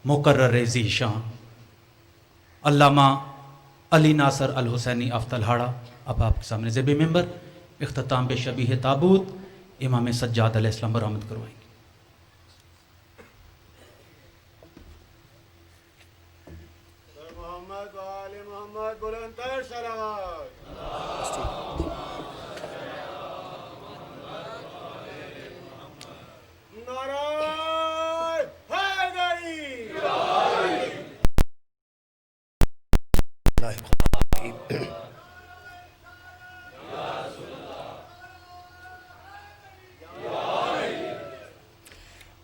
مقرر ذیشان علامہ علی ناصر الحسینی افتلہاڑا اب آپ کے سامنے زیب ممبر اختتام بے شبیہ تابوت امام سجاد علیہ السلام برآمد کروائیں گے۔ محمد و آل محمد بلندتر صلوات۔ نعرہ حیدری۔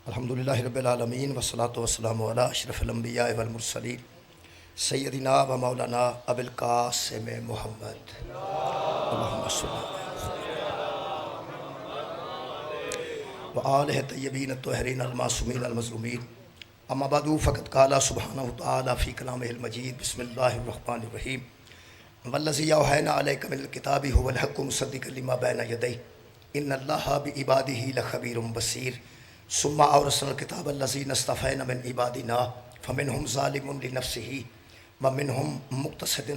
الحمدللہ رب العالمین والصلاة والسلام علی اشرف الانبیاء والمرسلین سیدنا و مولانا ابو القاسم محمد اللہم صلی و آلہ طیبین الطاہرین المعصومین المظلومین اما بعد فقد قال سبحانہ تعالی فی کلامہ المجید بسم اللہ الرحمن الرحیم والذی اوحینا علیک من الکتاب هو الحق مصدقا لما بین یدیہ ان اللہ بعبادہ لخبیر بصیر ثم اورثنا الکتاب الذین اصطفینا من عبادنا فمنهم ظالم لنفسه ومنهم مقتصد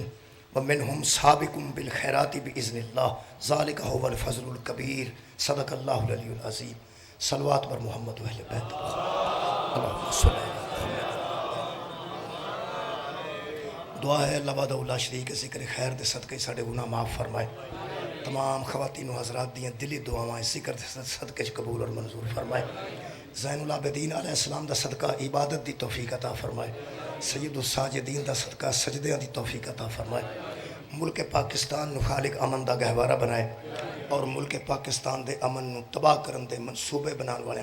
ومنهم سابق بالخیرات باذن اللہ ذلک هو الفضل الکبیر صدق اللہ العلی العظیم صلوات بر محمد و اہل بیت اللہم صلی اللہ علیہ وسلم۔ دعا ہے اللہ وحدہ لا شریک ذکر خیر دے صدقے ساڈے گناہ معاف فرمائے، تمام خواتین و حضرات دیاں دلی دعائیں ذکر دے صدقے قبول اور منظور فرمائے، زین العابدین علیہ السلام دا صدقہ عبادت دی توفیق عطا فرمائے، سید الساجدین دا صدقہ سجدیاں دی توفیق عطا فرمائے، ملک پاکستان نو خالق امن دا گہوارہ بنائے اور ملک پاکستان دے امن نو تباہ کرن دے منصوبے بنان والے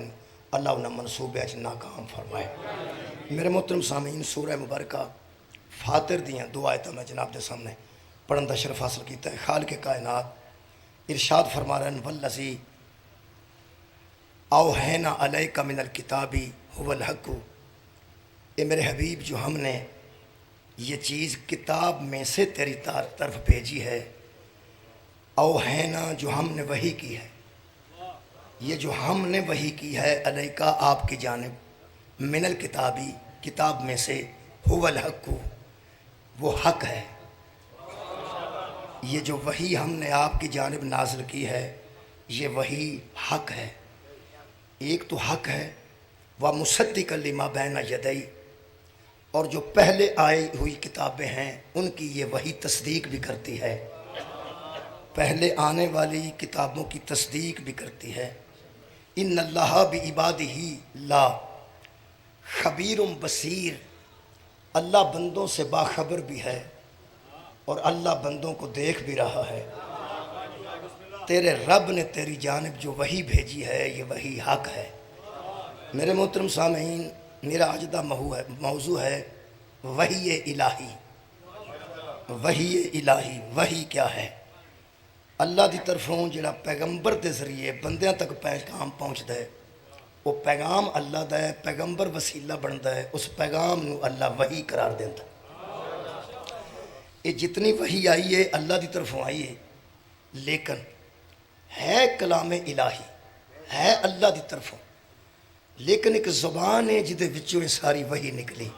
اللہ انہاں منصوبے اچ ناکام فرمائے۔ میرے محترم سامعین، سورہ مبارکہ فاطر دیاں دو آیتاں میں جناب دے سامنے پڑھن دا شرف حاصل کیتا ہے۔ خالق کائنات ارشاد فرما رہے ہیں والذی اوحینا علیک من الکتاب هو الحق، اے میرے حبیب جو ہم نے یہ چیز کتاب میں سے تیری طرف بھیجی ہے، اوحینا جو ہم نے وحی کی ہے، یہ جو ہم نے وحی کی ہے علیکہ آپ کی جانب من الکتابی کتاب میں سے هو الحق وہ حق ہے، یہ جو وحی ہم نے آپ کی جانب نازل کی ہے یہ وحی حق ہے۔ ایک تو حق ہے وَمُصَدِّقًا لِمَا بَيْنَ يَدَيْهِ، اور جو پہلے آئی ہوئی کتابیں ہیں ان کی یہ وحی تصدیق بھی کرتی ہے، پہلے آنے والی کتابوں کی تصدیق بھی کرتی ہے۔ ان اللہ بعبادہ لا خبیر بصیر، اللہ بندوں سے باخبر بھی ہے اور اللہ بندوں کو دیکھ بھی رہا ہے۔ تیرے رب نے تیری جانب جو وحی بھیجی ہے یہ وحی حق ہے۔ میرے محترم سامعین، میرا آج دا موضوع ہے وحی الہی۔ وحی الہی، وحی کیا ہے؟ اللہ دی طرفوں جڑا پیغمبر دے ذریعے بندیاں تک پیغام پہنچتا ہے، وہ پیغام اللہ دا ہے، پیغمبر وسیلہ بنتا ہے، اس پیغام نو اللہ وحی قرار دیتا ہے۔ یہ جتنی وحی آئی ہے اللہ دی طرفوں آئی ہے، لیکن ہے کلام الہی، ہے اللہ دی طرفوں، لیکن ایک زبان ہے جدے وچوں یہ ساری وحی نکلی،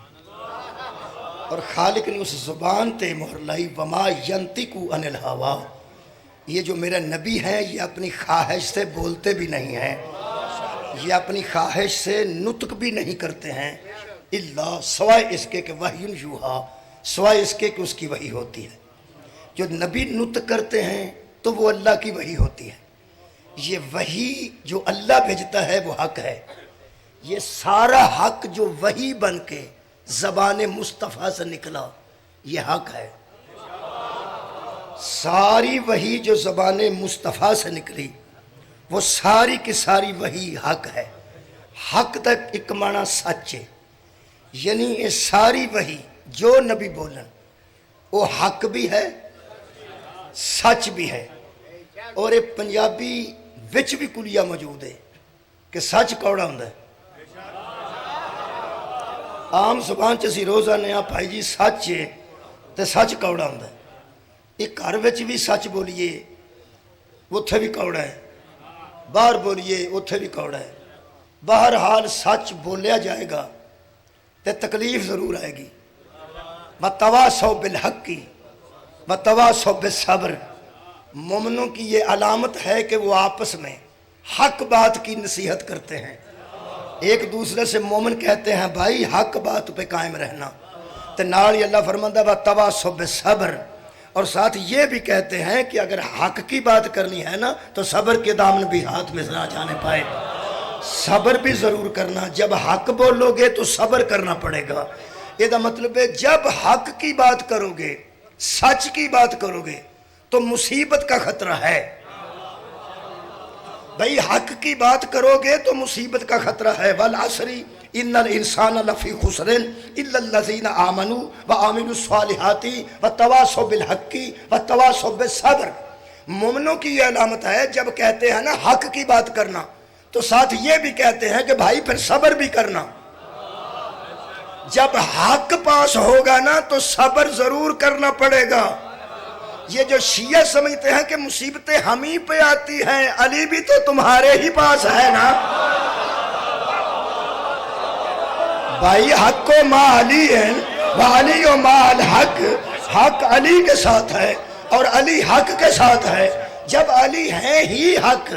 اور خالق نے اس زبان تے مہر لائی وما ینطق عن الہوا، یہ جو میرے نبی ہیں یہ اپنی خواہش سے بولتے بھی نہیں ہیں، یہ اپنی خواہش سے نطق بھی نہیں کرتے ہیں، الا سوائے اس کے کہ وحی یوحا، سوائے اس کے کہ اس کی وحی ہوتی ہے۔ جو نبی نطق کرتے ہیں تو وہ اللہ کی وحی ہوتی ہے۔ یہ وحی جو اللہ بھیجتا ہے وہ حق ہے۔ یہ سارا حق جو وحی بن کے زبان مصطفیٰ سے نکلا یہ حق ہے۔ ساری وحی جو زبان مصطفیٰ سے نکلی وہ ساری کی ساری وحی حق ہے۔ حق تک ایک معنی سچ ہے، یعنی یہ ساری وحی جو نبی بولن وہ حق بھی ہے سچ بھی ہے۔ اور یہ پنجابی وچ بھی کلیہ موجود ہے کہ سچ کوڑا ہوندا ہے۔ عام زبان چسی روزانہ بھائی جی سچ ہے تے سچ کوڑا ہوندا ہے۔ ایک گھر وچ بھی سچ بولیے اتھے بھی کوڑا ہے، باہر بولیے اتھے بھی کوڑا ہے۔ بہرحال سچ بولیا جائے گا تے تکلیف ضرور آئے گی. وتواصوا بالحق وتواصوا بالصبر. مومنوں کی یہ علامت ہے کہ وہ آپس میں حق بات کی نصیحت کرتے ہیں. ایک دوسرے سے مومن کہتے ہیں بھائی حق بات پہ قائم رہنا. تو نال ہی اللہ فرماتا ہے وتواصوا بالصبر، اور ساتھ یہ بھی کہتے ہیں کہ اگر حق کی بات کرنی ہے نا تو صبر کے دامن بھی ہاتھ میں نہ جانے پائے. صبر بھی ضرور کرنا. جب حق بولو گے تو صبر کرنا پڑے گا. یہ مطلب ہے جب حق کی بات کرو گے، سچ کی بات کرو گے تو مصیبت کا خطرہ ہے. بھئی حق کی بات کرو گے تو مصیبت کا خطرہ ہے. والعصر ان الانسان لفی خسر الا الذین آمنوا وعملوا الصالحات وتواصوا بالحق وتواصوا بالصبر. مومنوں کی یہ علامت ہے جب کہتے ہیں نا حق کی بات کرنا تو ساتھ یہ بھی کہتے ہیں کہ بھائی پھر صبر بھی کرنا. جب حق پاس ہوگا نا تو صبر ضرور کرنا پڑے گا. یہ جو شیعہ سمجھتے ہیں کہ مصیبتیں ہم ہی پہ آتی ہیں، علی بھی تو تمہارے ہی پاس ہے نا. بھائی حق و ما علی ہے وعلی و ما الحق. حق علی کے ساتھ ہے اور علی حق کے ساتھ ہے. جب علی ہیں ہی حق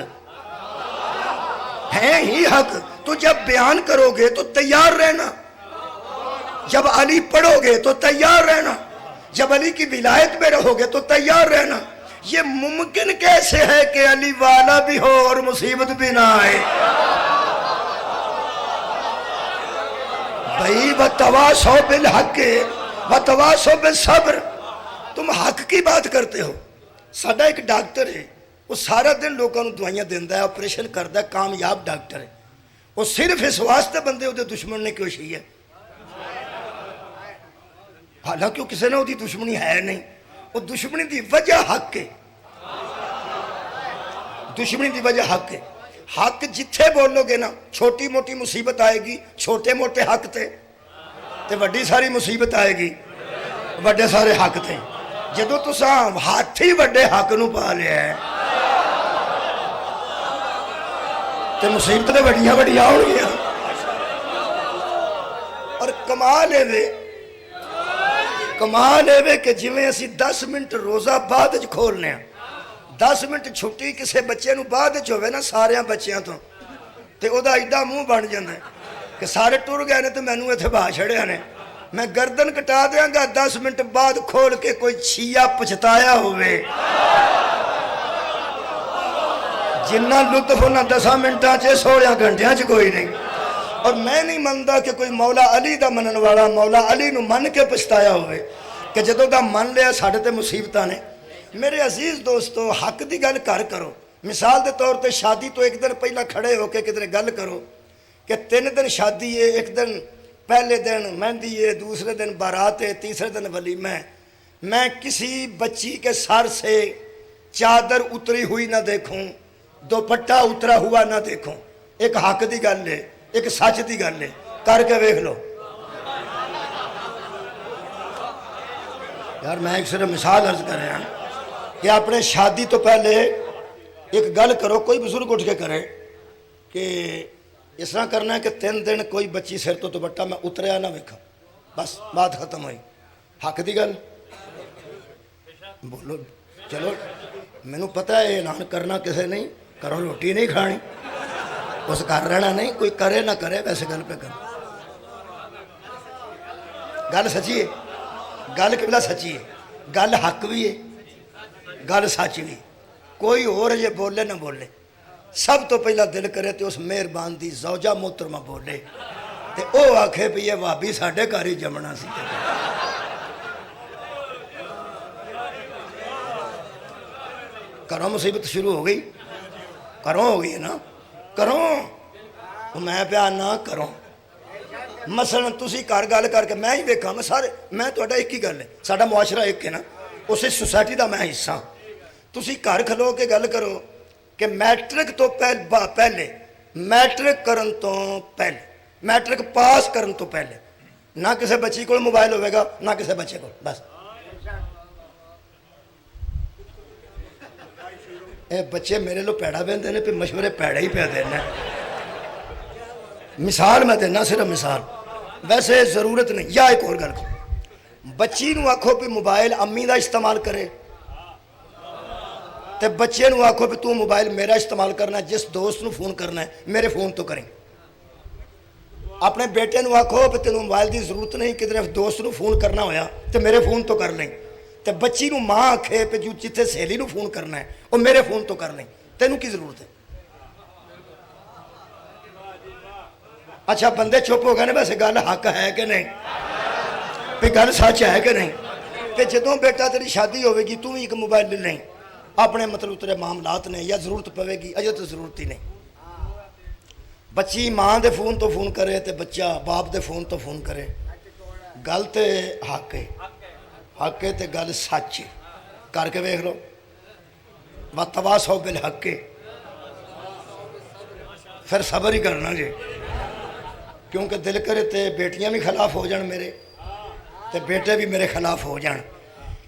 تو جب بیان کرو گے تو تیار رہنا. جب علی پڑھو گے تو تیار رہنا. جب علی کی ولایت میں رہو گے تو تیار رہنا. یہ ممکن کیسے ہے کہ علی والا بھی ہو اور مصیبت بھی نہ آئے؟ بھائی وتواصوا بالحق وتواصوا بالصبر. تم حق کی بات کرتے ہو. ساڈا ایک ڈاکٹر ہے، وہ سارا دن لوگوں کو دوائیاں دینا ہے، آپریشن کرتا ہے، کامیاب ڈاکٹر ہے. وہ صرف اس واسطے بندے وہ دشمن نے کوشش ہے، حالانکہ وہ کسی نے وہ دشمنی ہے نہیں. وہ دشمنی دی وجہ حق ہے. دشمنی دی وجہ حق ہے. حق جتھے بولو گے نا چھوٹی موٹی مصیبت آئے گی. چھوٹے موٹے حق تے وڈی ساری مصیبت آئے گی. وڈے سارے حق تے جدو تساں ہاتھ ہی وڈے حق نو پا لیا ہے تے مصیبت وڈیاں وڈیاں ہو گیا. اور کمال ہے کہ جویں اسی 10 منٹ روزہ بعد کھولنے ہیں، 10 منٹ چھٹی کسے بچے نو بعد ہوئے نا سارے بچیاں تو تے او دا ایڈا منہ بن جاندہ ہے کہ سارے ٹر گئے نے تو میں نو ایتھے باہ چھڑیا نے. میں گردن کٹا دیاں گا 10 منٹ بعد کھول کے کوئی چھیا پچھتایا ہوئے. جنہ لطف ہونا 10 منٹاں چے 16 گھنٹیاں چے کوئی نہیں. اور میں نہیں مانتا کہ کوئی مولا علی دا منن والا مولا علی نو من کے پچھتایا ہوئے کہ جدوں دا من لیا ساڑھے تے مصیبتاں نے. میرے عزیز دوستو حق دی گل کرو. مثال دے طور تے شادی تو ایک دن پہلا کھڑے ہو کے کدھر گل کرو کہ 3 دن شادی ہے، ایک دن پہلے دن مہندی ہے، دوسرے دن بارات ہے، تیسرے دن ولیمہ ہے. میں کسی بچی کے سر سے چادر اتری ہوئی نہ دیکھوں، دوپٹہ اترا ہوا نہ دیکھوں. ایک حق دی گل ہے، ایک سچ دی گل ہے. کر کے ویکھ لو. یار میں ایک صرف مثال عرض کر رہا ہوں کہ اپنے شادی تو پہلے ایک گل کرو، کوئی بزرگ اٹھ کے کرے کہ اس طرح کرنا ہے کہ 3 دن کوئی بچی سر تو دوپٹہ میں اتریا نہ ویکھا، بس بات ختم ہوئی. حق دی گل بولو. چلو مینوں پتہ ہے اعلان کرنا کسے نہیں، کرو روٹی نہیں کھانی، اس کر رہنا نہیں، کوئی کرے نہ کرے ویسے گل پہ کر. گل سچی ہے، گل قبلہ سچی ہے، گل حق بھی ہے، گل سچ بھی. کوئی اور یہ بولے نہ بولے، سب تو پہلا دل کرے تے اس مہربان دی زوجہ محترمہ بولے تے او آکھے بھی یہ وابی ساڈے گھر ہی جمنا سی. کرو مصیبت شروع ہو گئی، کرو ہو گئی نا، کرو. میں پہ آنا کرو. مثلا تسی گھر گل کر کے میں ہی دیکھا میں سارے میں تہاڈا ایک ہی گل ہے، ساڈا معاشرہ ایک ہے نا، اسی سوسائٹی دا میں حصہ. تسی گھر کھلو کے گل کرو کہ میٹرک تو پہلے میٹرک کرن تو پہلے میٹرک پاس کرن تو پہلے نہ کسی بچی کو موبائل ہوئے گا نہ کسی بچے کو. بس اے بچے میرے لو پیڑا بہن دینے پہ مشورے پیڑا ہی پہ دینا. مثال میں دینا صرف مثال. ویسے ضرورت نہیں. یا ایک اور گل بچی نو آکھو بھی موبائل امی دا استعمال کرے تے بچے نو آکھو بھی تو موبائل میرا استعمال کرنا ہے, جس دوست نو فون کرنا ہے میرے فون تو کریں. اپنے بیٹے نو آکھو بھی تینوں موبائل دی ضرورت نہیں, کدھر دوست نو فون کرنا ہویا تے میرے فون تو کر لیں. تے بچی نو ماں آکھے پہ جو جتھے سہیلی نو فون کرنا ہے وہ میرے فون تو کر لیں, تینوں کی ضرورت ہے؟ اچھا بندے چپ ہو گئے نا, ویسے گل حق ہے کہ نہیں, بھی گل سچ ہے کہ نہیں؟ تے جدوں بیٹا تیری شادی ہوئے گی تو بھی ایک موبائل لے لیں, اپنے مطلب تیرے معاملات نے یا ضرورت پوے گی, اجے تو ضرورت ہی نہیں. بچی ماں دے فون تو فون کرے تے بچہ باپ دے فون تو فون کرے, گل تے حق ہے, حق ہے تے گل سچ ہے. کر کے ویکھ لو وتواصوا بالحق, پھر صبر ہی کرنا جی, کیونکہ دل کرے تے بیٹیاں بھی خلاف ہو جان میرے تے بیٹے بھی میرے خلاف ہو جان.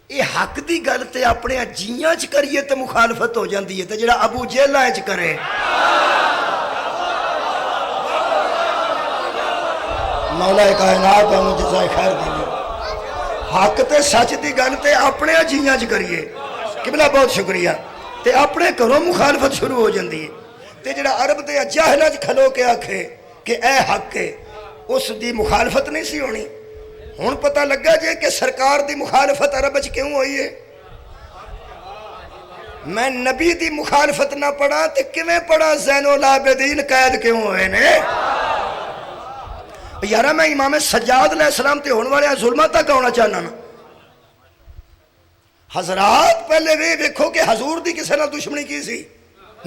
یہ حق دی گل تے اپنے جیاں چ کریے تے مخالفت ہو جاندی ہے, تے جڑا ابو جہلاں چ کرے مولا کائنات انہوں جزائے خیر دے. حق تے سچ دی گل تے اپنے جیاں چ کریے. قبلہ بہت شکریہ. تے اپنے گھروں مخالفت شروع ہو جاندی ہے, تے جڑا عرب دے جاہلاں چ کھلو کے آکھے کہ اے حق ہے, اس دی مخالفت نہیں سی ہونی. ہن پتہ لگا جے کہ سرکار دی مخالفت عرب چ کیوں ہوئی ہے. میں نبی دی مخالفت نہ پڑھا تے کیویں پڑھا زین العابدین قید کیوں ہوئے نے؟ یارہ میں امام سجاد علیہ السلام تے ہونے والے ظلمہ تک ہونا چاہنا نا. حضرات پہلے بھی دیکھو کہ حضور دی کسے نال دشمنی کی سی,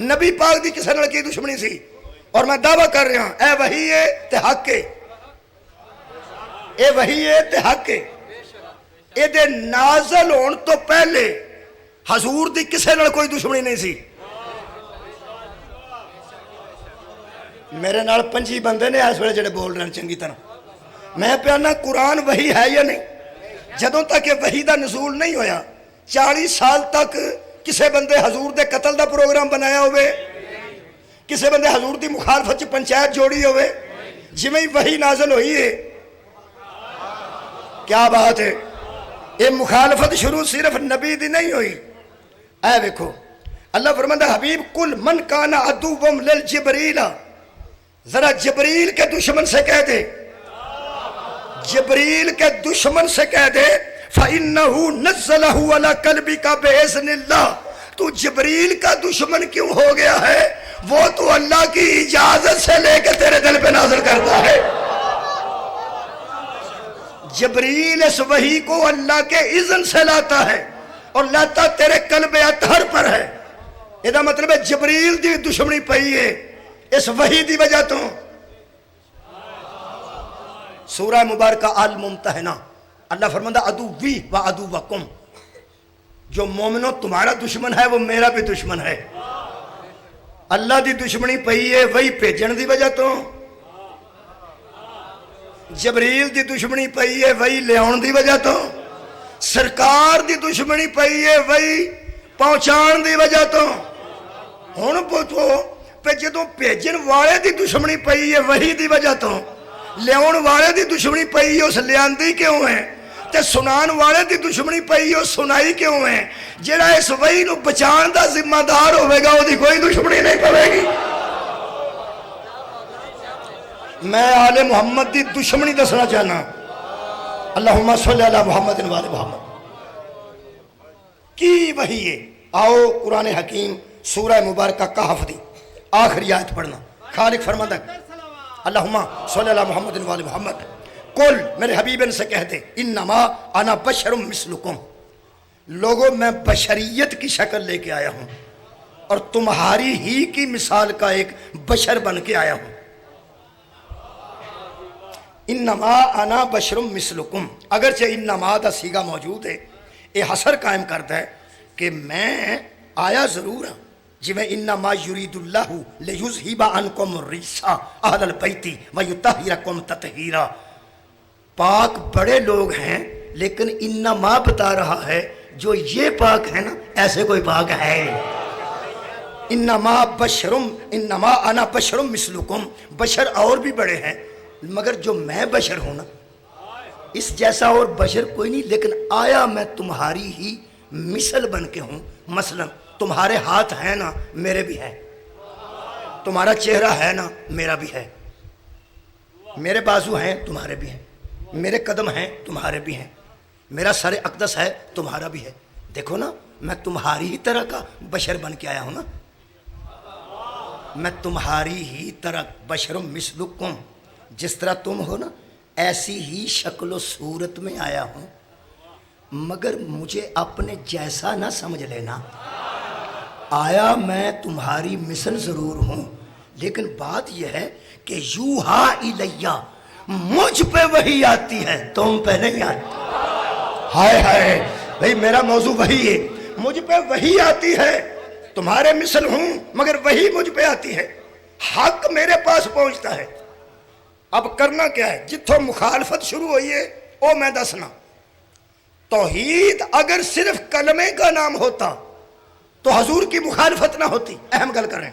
نبی پاک دی کسے نال کی دشمنی سی, اور میں دعویٰ کر رہا ہوں اے وحی ہے تے حق ہے, اے وحی ہے تے حق ہے. اے دے نازل ہون تو پہلے حضور دی کسے نال کوئی دشمنی نہیں سی. میرے نال 5 بندے نے اس ویلے جڑے بول رہے ہیں چنگی طرح. میں پیانا قرآن وحی ہے یا نہیں؟ جدوں تک یہ وحی دا نزول نہیں ہویا 40 سال تک کسے بندے حضور دے قتل دا پروگرام بنایا ہوئے, کسے بندے حضور دی مخالفت چ پنچایت جوڑی ہوئے, جویں وحی نازل ہوئی ہے. کیا بات ہے. یہ مخالفت شروع صرف نبی دی نہیں ہوئی. اے دیکھو اللہ فرماتا حبیب کل من کانا عدوم للجبریل, ذرا جبریل کے دشمن سے کہہ دے, جبریل کے دشمن سے کہہ دے فَإِنَّهُ نَزَّلَهُ عَلَى قَلْبِكَ بِإِذْنِ اللَّهِ. تو جبریل کا دشمن کیوں ہو گیا ہے؟ وہ تو اللہ کی اجازت سے لے کے تیرے دل پہ نازل کرتا ہے. جبریل اس وحی کو اللہ کے اذن سے لاتا ہے اور لاتا تیرے قلب اطہر پر ہے. یہ دا مطلب ہے جبریل دی دشمنی پئی ہے اس وحی دی وجہ تو. سورہ مبارکہ الممتحنہ اللہ فرماتا عدوی و عدوکم, جو مومنوں تمہارا دشمن ہے وہ میرا بھی دشمن ہے. اللہ دی دشمنی پئی ہے وہی بھیجن دی وجہ تو, جبریل دی دشمنی پئی ہے وہی لیاؤن دی وجہ تو, سرکار دی دشمنی پئی ہے وہی پہنچان دی وجہ تو. ہن پوچھو پہ جدوں بھیجن والے دی دشمنی پئی ہے وہی دی وجہ تو, لیاؤن والے دی دشمنی پئی ہے اس لیاندی کیوں ہے, تے سنان والے دی دشمنی پئی ہے سنائی کیوں ہے. جڑا اس وحی نو بچان دا ذمہ دار ہوئے گا وہ دی کوئی دشمنی نہیں پڑے گی. میں آل محمد دی دشمنی دسنا چاہنا. اللہم صلی علی محمد و آل محمد. کی وحی ہے؟ آؤ قرآن حکیم سورہ مبارکہ کہف دی آخری آیت پڑھنا. خالق فرماتا ہے اللہم صلی علی محمد و آل محمد. قل میرے حبیبن سے کہہ دے انما انا بشر مثلکم, لوگوں میں بشریت کی شکل لے کے آیا ہوں اور تمہاری ہی کی مثال کا ایک بشر بن کے آیا ہوں. انما انا بشر مثلکم, اگرچہ انما دا سیگا موجود ہے, یہ حصر قائم کرتا ہے کہ میں آیا ضرور ہوں جویں انما یرید اللہ لیذھب عنکم الرجس اہل البیت ویطہرکم تطہیرا. پاک بڑے لوگ ہیں لیکن انما بتا رہا ہے جو یہ پاک ہے نا ایسے کوئی پاک ہے. انما انا بشر مثلکم, بشر اور بھی بڑے ہیں مگر جو میں بشر ہوں نا، اس جیسا اور بشر کوئی نہیں، لیکن آیا میں تمہاری ہی مثل بن کے ہوں. مثلا تمہارے ہاتھ ہیں نا، میرے بھی ہیں. تمہارا چہرہ ہے نا، میرا بھی ہے. میرے بازو ہیں، تمہارے بھی ہیں. میرے قدم ہیں، تمہارے بھی ہیں. میرا سر اقدس ہے، تمہارا بھی ہے. دیکھو نا، میں تمہاری ہی طرح کا بشر بن کے آیا ہوں نا. میں تمہاری ہی طرح بشرم مثلکم، جس طرح تم ہو نا ایسی ہی شکل و صورت میں آیا ہوں. مگر مجھے اپنے جیسا نہ سمجھ لینا. آیا میں تمہاری مثل ضرور ہوں، لیکن بات یہ ہے کہ یوحا الیہ، مجھ پہ وحی آتی ہے، تم پہ نہیں آتی. ہائے ہائے بھئی، میرا موضوع وحی ہے. مجھ پہ وحی آتی ہے، تمہارے مثل ہوں مگر وحی مجھ پہ آتی ہے. حق میرے پاس پہنچتا ہے. اب کرنا کیا ہے؟ جتھوں مخالفت شروع ہوئی ہے او میں دسنا. توحید اگر صرف کلمے کا نام ہوتا تو حضور کی مخالفت نہ ہوتی. اہم گل کریں،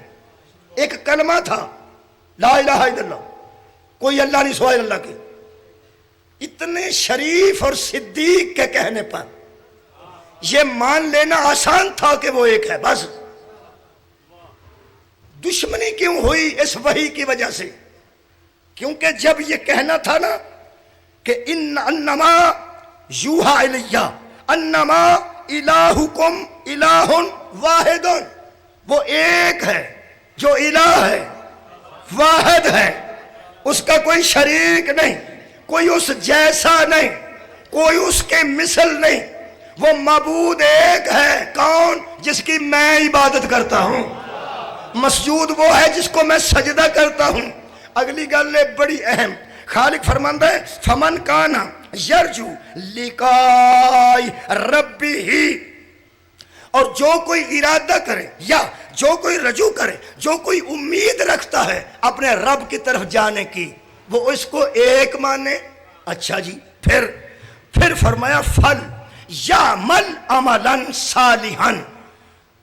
ایک کلمہ تھا لا الہ الا اللہ، کوئی اللہ نہیں سوائے اللہ کے. اتنے شریف اور صدیق کے کہنے پر یہ مان لینا آسان تھا کہ وہ ایک ہے. بس دشمنی کیوں ہوئی؟ اس وحی کی وجہ سے. کیونکہ جب یہ کہنا تھا نا کہ انما یوحا الیہ انما الہکم الہ واحد، وہ ایک ہے جو الہ ہے، واحد ہے، اس کا کوئی شریک نہیں، کوئی اس جیسا نہیں، کوئی اس کے مثل نہیں. وہ معبود ایک ہے. کون؟ جس کی میں عبادت کرتا ہوں. مسجود وہ ہے جس کو میں سجدہ کرتا ہوں. اگلی گل ہے بڑی اہم. خالق فرماندا ہے فمن کانا یرجو لقاء ربہ، اور جو کوئی ارادہ کرے یا جو کوئی رجوع کرے، جو کوئی امید رکھتا ہے اپنے رب کی طرف جانے کی، وہ اس کو ایک مانے. اچھا جی، پھر فرمایا فل یعمل عملا صالحا،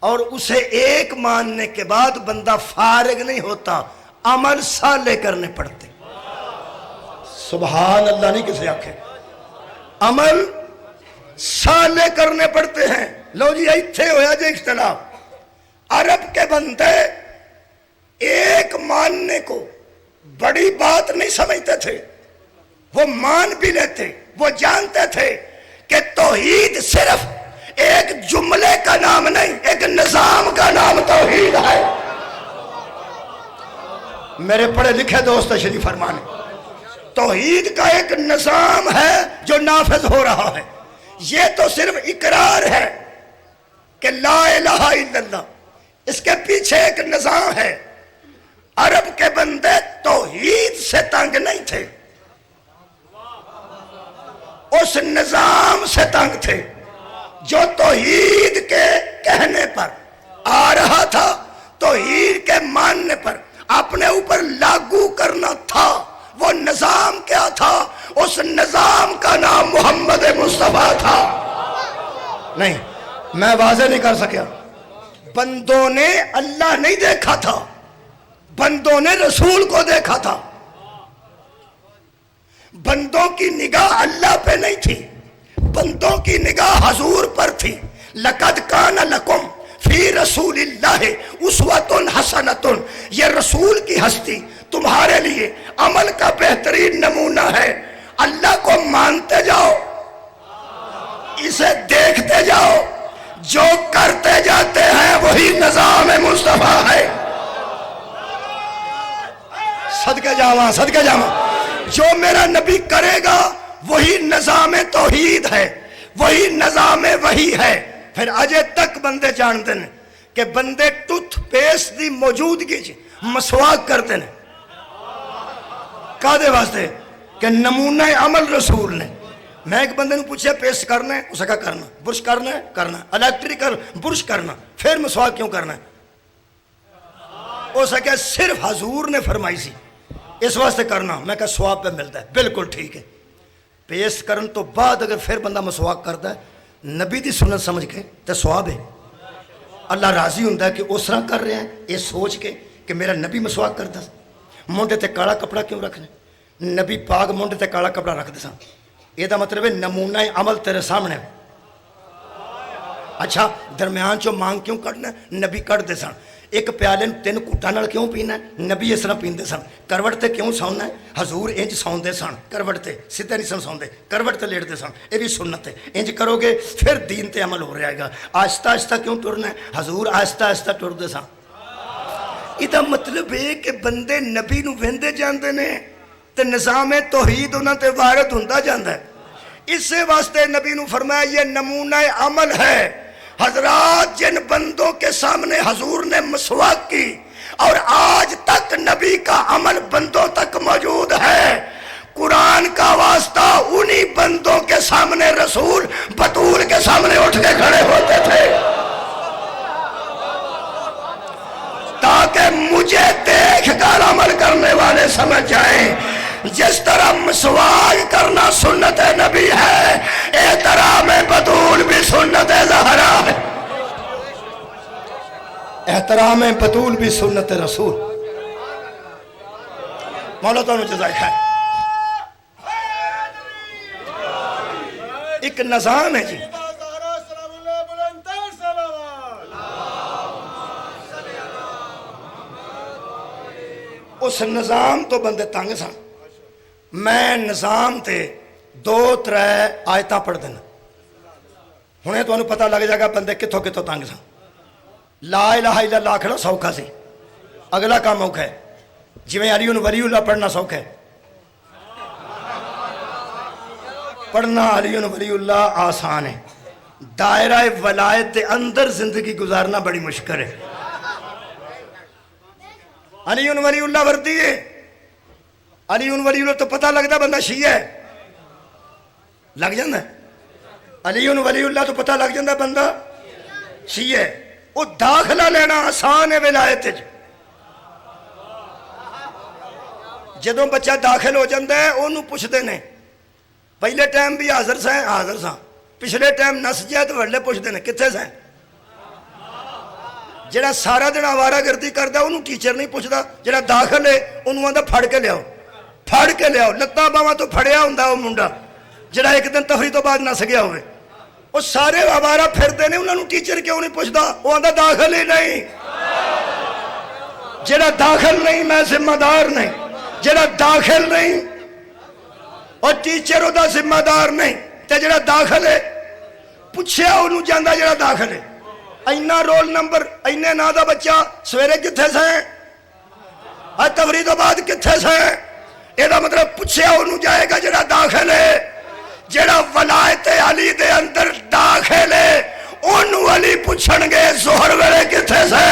اور اسے ایک ماننے کے بعد بندہ فارغ نہیں ہوتا، عمل صالح کرنے پڑتے. سبحان اللہ نہیں کسے آکھے. عمل صالح کرنے پڑتے ہیں. لو جی ایتھے ہویا جے اختلاف. عرب کے بندے ایک ماننے کو بڑی بات نہیں سمجھتے تھے. وہ مان بھی لیتے، وہ جانتے تھے کہ توحید صرف ایک جملے کا نام نہیں، ایک نظام کا نام توحید ہے. میرے پڑھے لکھے دوست تشریف فرمانے، توحید کا ایک نظام ہے جو نافذ ہو رہا ہے. یہ تو صرف اقرار ہے کہ لا الہ الا اللہ، اس کے پیچھے ایک نظام ہے. عرب کے بندے توحید سے تنگ نہیں تھے، اس نظام سے تنگ تھے جو توحید کے کہنے پر آ رہا تھا، توحید کے ماننے پر اپنے اوپر لاگو کرنا تھا. وہ نظام کیا تھا؟ اس نظام کا نام محمد مصطفیٰ تھا. نہیں، میں واضح نہیں کر سکیا. بندوں نے اللہ نہیں دیکھا تھا، بندوں نے رسول کو دیکھا تھا. بندوں کی نگاہ اللہ پہ نہیں تھی، بندوں کی نگاہ حضور پر تھی. لقد کان لکم فی رسول اللہ اسوۃ حسنۃ، یہ رسول کی ہستی تمہارے لیے عمل کا بہترین نمونہ ہے. اللہ کو مانتے جاؤ، اسے دیکھتے جاؤ، جو کرتے جاتے ہیں وہی نظام مصطفیٰ ہے. صدقے جاواں، صدقے جاواں. جو میرا نبی کرے گا وہی نظام توحید ہے، وہی نظام وحی ہے. پھر اجے تک بندے جانتے ہیں کہ بندے ٹوتھ پیسٹ دی موجودگی چ مسواک کرتے ہیں. کادے واسطے؟ کہ نمونہ عمل رسول نے. میں ایک بندے نے پوچھا پیسٹ کرنا ہے، اسے کہا کرنا. برش کرنا ہے، کرنا. الیکٹریکل برش کرنا، پھر مسواک کیوں کرنا ہے؟ اسے کہا صرف حضور نے فرمائی سی اس واسطے کرنا. میں کہا ثواب پہ ملتا ہے. بالکل ٹھیک ہے. پیسٹ کرن تو بعد اگر پھر بندہ مسواک کرتا ہے نبی دی سنت سمجھ کے تو ثواب ہے. اللہ راضی ہوتا ہے کہ اس طرح کر رہے ہیں یہ سوچ کے کہ میرا نبی مسواک کرتا. مونڈے تے کالا کپڑا کیوں رکھنا؟ نبی پاک منڈ تے کالا کپڑا رکھ دے سن، یہ دا مطلب ہے نمونہ عمل تیرے سامنے۔ اچھا درمیان چو مانگ کیوں کٹنا؟ نبی کٹ دے سن۔ ایک پیالے 3 کٹا نال کیوں پینا ہے؟ نبی اس طرح پیندے سن۔ کروٹ تے کیوں سونا ہے؟ حضور انج سوندے سن، کروٹ تے سیدھے نہیں سن سوندے، کروٹ تے لیٹ دے سن، یہ بھی سنت ہے۔ انج کرو گے پھر دین تے عمل ہو رہے گا۔ آہستہ آہستہ کیوں ٹرنا ہے؟ حضور آہستہ آہستہ ٹر دے سن۔ یہ مطلب ہے کہ بندے نبی نو ویندے جاندے نے تے نظام توحید انہاں تے وارد ہوندا جاندا ہے۔ اس واسطے نبی نو فرمایا یہ نمونہ عمل ہے۔ حضرات جن بندوں کے سامنے حضور نے مسواک کی اور آج تک نبی کا عمل بندوں تک موجود ہے، قرآن کا واسطہ انہی بندوں کے سامنے رسول بطول کے سامنے اٹھ کے کھڑے ہوتے تھے تاکہ مجھے دیکھ کر عمل کرنے والے سمجھ جائیں جس طرح مسواک کرنا سنت نبی ہے، احترام بطول بھی سنت زہرا ہے، احترام بطول بھی سنت رسول۔ مولا تعالیٰ جزائے خیر۔ ایک نظام ہے جی، زہرا سلام اللہ بلندر صلوات۔ اس نظام تو بندے تنگ سن۔ میں نظام تے 2-3 آیتاں پڑھ دینا، ہنے تو انہوں پتہ لگ جائے گا بندے کتھوں کتھوں تنگ سن۔ لا الہ الا اللہ کھڑا سوکھا سی، اگلا کام اوکھا ہے، جویں علی ولی اللہ پڑھنا سوکھا ہے، پڑھنا علی ولی اللہ آسان ہے، دائرہ ولایت دے اندر زندگی گزارنا بڑی مشکل ہے۔ علی ولی اللہ وردی ہے، علی ولی اللہ تو پتہ لگتا بندہ شیعہ ہے، لگ جاندہ ہے۔ علی ولی اللہ تو پتہ لگ جاندہ بندہ شیعہ ہے۔ وہ داخلہ لینا آسان ہے ولایت وچ۔ جدوں بچہ داخل ہو جاندہ ہے انہوں پوچھتے نے، پہلے ٹائم بھی حاضر ساں، پچھلے ٹائم نس جائے تو وڑلے پوچھتے نے کتھے سائیں۔ جڑا سارا دن آوارہ گردی کردا انہوں ٹیچر نہیں پوچھدا، جڑا داخل ہے انہوں آندہ پھڑ کے لیاؤ، لتاں باواں تو پھڑیا ہوندا وہ منڈا جڑا ایک دن تفریح تو بعد نس گیا ہوئے۔ وہ سارے آوارہ پھردے نے، انہوں ٹیچر کیوں نہیں پوچھدا؟ وہ آندہ داخل ہی نہیں۔ جڑا داخل نہیں میں ذمہ دار نہیں، جڑا داخل نہیں اور ٹیچر دا ذمہ دار نہیں، تے جڑا داخل ہے پوچھیا انہوں جاندہ جڑا داخل ہے۔ اینا رول نمبر اینے نا دا بچہ سویرے کتھے سائیں، تفریح تو بعد کتھے سائیں، یہ دا مطلب پوچھیا انہوں جائے گا جڑا داخل ہے۔ جڑا ولایت علی دے اندر داخل ہے انہوں علی پوچھن گے ظہر ویلے کتھے سے،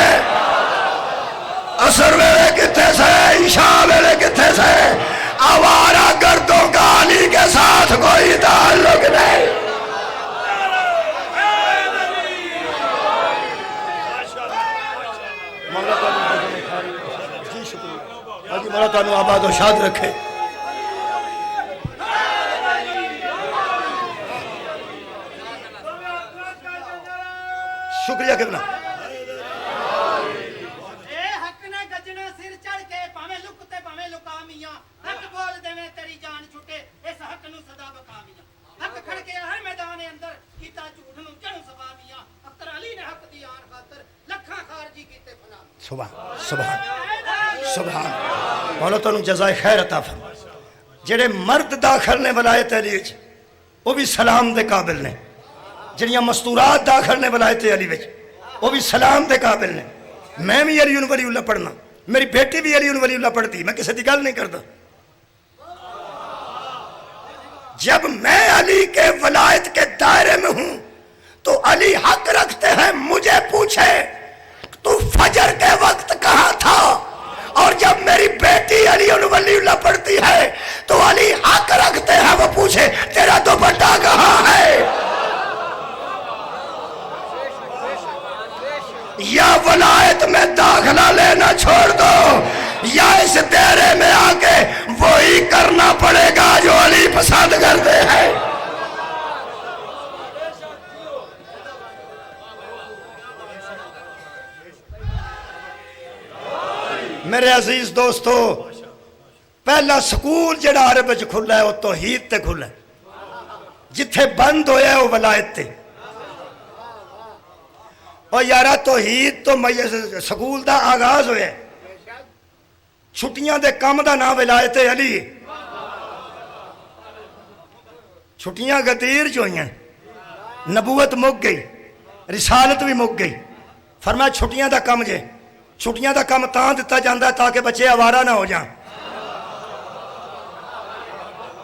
عصر ویلے کتھے سے، عشاء ویلے کتھے سے۔ آوارہ گردوں کا علی کے ساتھ کوئی تعلق نہیں۔ مولا تعالیٰ آباد و شاد رکھے۔ شکریہ کتنا اے حق نے گجنا سر چڑھ کے پاویں لکتے پاویں لکامیاں، حق بول دے تیری جان چھٹے، اس حق نو صدا بکامیاں، حق کھڑ کے ہر میدان اندر کیتا جھوٹ نو جنو سبابیاں، اختر علی نے حق دی آن خاطر لکھاں خارجی کیتے فنا۔ سبحان مولا تعالیٰ جزائے خیر عطا فرمائے۔ جڑے مرد داخل نے ولایت علی وچ وہ بھی سلام دے قابل نے، جڑیاں مستورات داخل نے ولایت علی وچ وہ بھی سلام دے قابل نے۔ میں بھی علی ولی اللہ پڑھنا، میری بیٹی بھی علی ولی اللہ پڑھتی، میں کسی دی گل نہیں کرتا۔ جب میں علی کے ولایت کے دائرے میں ہوں تو علی حق رکھتے ہیں مجھے پوچھے تو فجر کے وقت کہاں تھا، اور جب میری بیٹی علی ولی اللہ پڑھتی ہے تو علی حق رکھتے ہیں وہ پوچھے تیرا دوپٹہ کہاں ہے۔ یا ولایت میں داخلہ لینا چھوڑ دو یا اس دائرے میں آ کے وہی کرنا پڑے گا جو علی پسند کرتے ہیں۔ میرے عزیز دوستو، پہلا سکول جڑا عرب وچ کھلا ہے وہ توحید تے کھلا ہے، جتھے بند ہویا ہے وہ ولایت تے۔ اور یارا توحید تو سکول دا آغاز ہویا ہے، چھٹیاں دے کم دا نام ولایت علی، چھٹیاں غدیر جو ہوئیں، نبوت مک گئی، رسالت بھی مک گئی۔ فرمایا چھٹیاں دا کم جے، چھٹیاں دا کم تاں دیتا جاندہ ہے تاکہ بچے آوارہ نہ ہو جائیں۔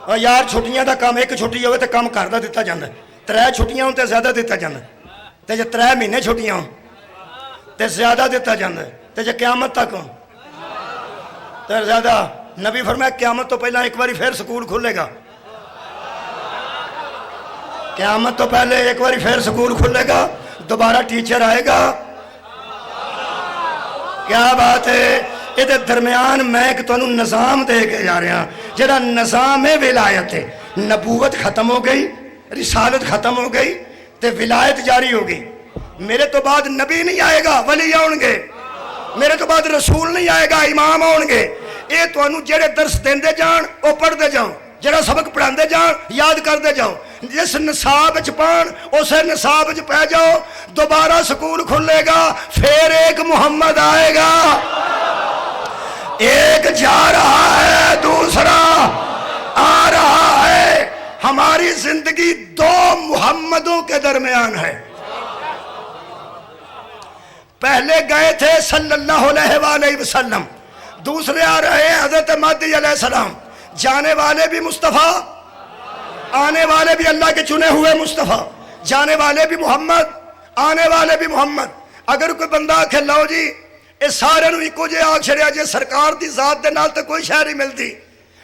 اور یار چھٹیاں دا کم ایک چھٹی ہوئے تو کم کردہ دیتا جاندہ ہے، 3 چھٹیاں ہوں تے زیادہ دیتا جاندہ ہے، تے جے 3 مہینے چھٹیاں ہوں تے زیادہ دیتا جاندہ ہے، تے جے قیامت تک ہوں تے زیادہ۔ نبی فرمایا قیامت تو پہلے ایک باری پھر سکول کھلے گا، قیامت تو پہلے ایک باری پھر سکول کھلے گا، دوبارہ ٹیچر آئے گا۔ کیا بات ہے؟ یہ درمیان میں ایک تو نظام دے کے جا رہا ہوں، جڑا نظام ہے ولایت ہے۔ نبوت ختم ہو گئی، رسالت ختم ہو گئی تے ولایت جاری ہو گئی۔ میرے تو بعد نبی نہیں آئے گا، ولی آؤں گے۔ میرے تو بعد رسول نہیں آئے گا، امام آؤں گے۔ یہ تو انہوں جڑے درس دیندے جان وہ پڑھ دے جاؤ، جڑا سبق پڑھاندے جان یاد کر دے جاؤ، جس نصاب وچ پڑھ اسے نصاب وچ پہ جاؤ، دوبارہ سکول کھلے گا، پھر ایک محمد آئے گا۔ ایک جا رہا ہے دوسرا آ رہا ہے۔ ہماری زندگی 2 محمدوں کے درمیان ہے۔ پہلے گئے تھے صلی اللہ علیہ وآلہ وسلم، دوسرے آ رہے ہیں حضرت مہدی علیہ السلام۔ جانے والے بھی مصطفیٰ، آنے والے بھی اللہ کے چنے ہوئے مصطفیٰ، جانے والے بھی محمد، آنے والے بھی محمد۔ اگر کوئی بندہ آکھے لو جی اے سارے نو ایکو جے آکھ چھڑیا جے سرکار دی ذات دے نال تے کوئی شے نہیں ملتی۔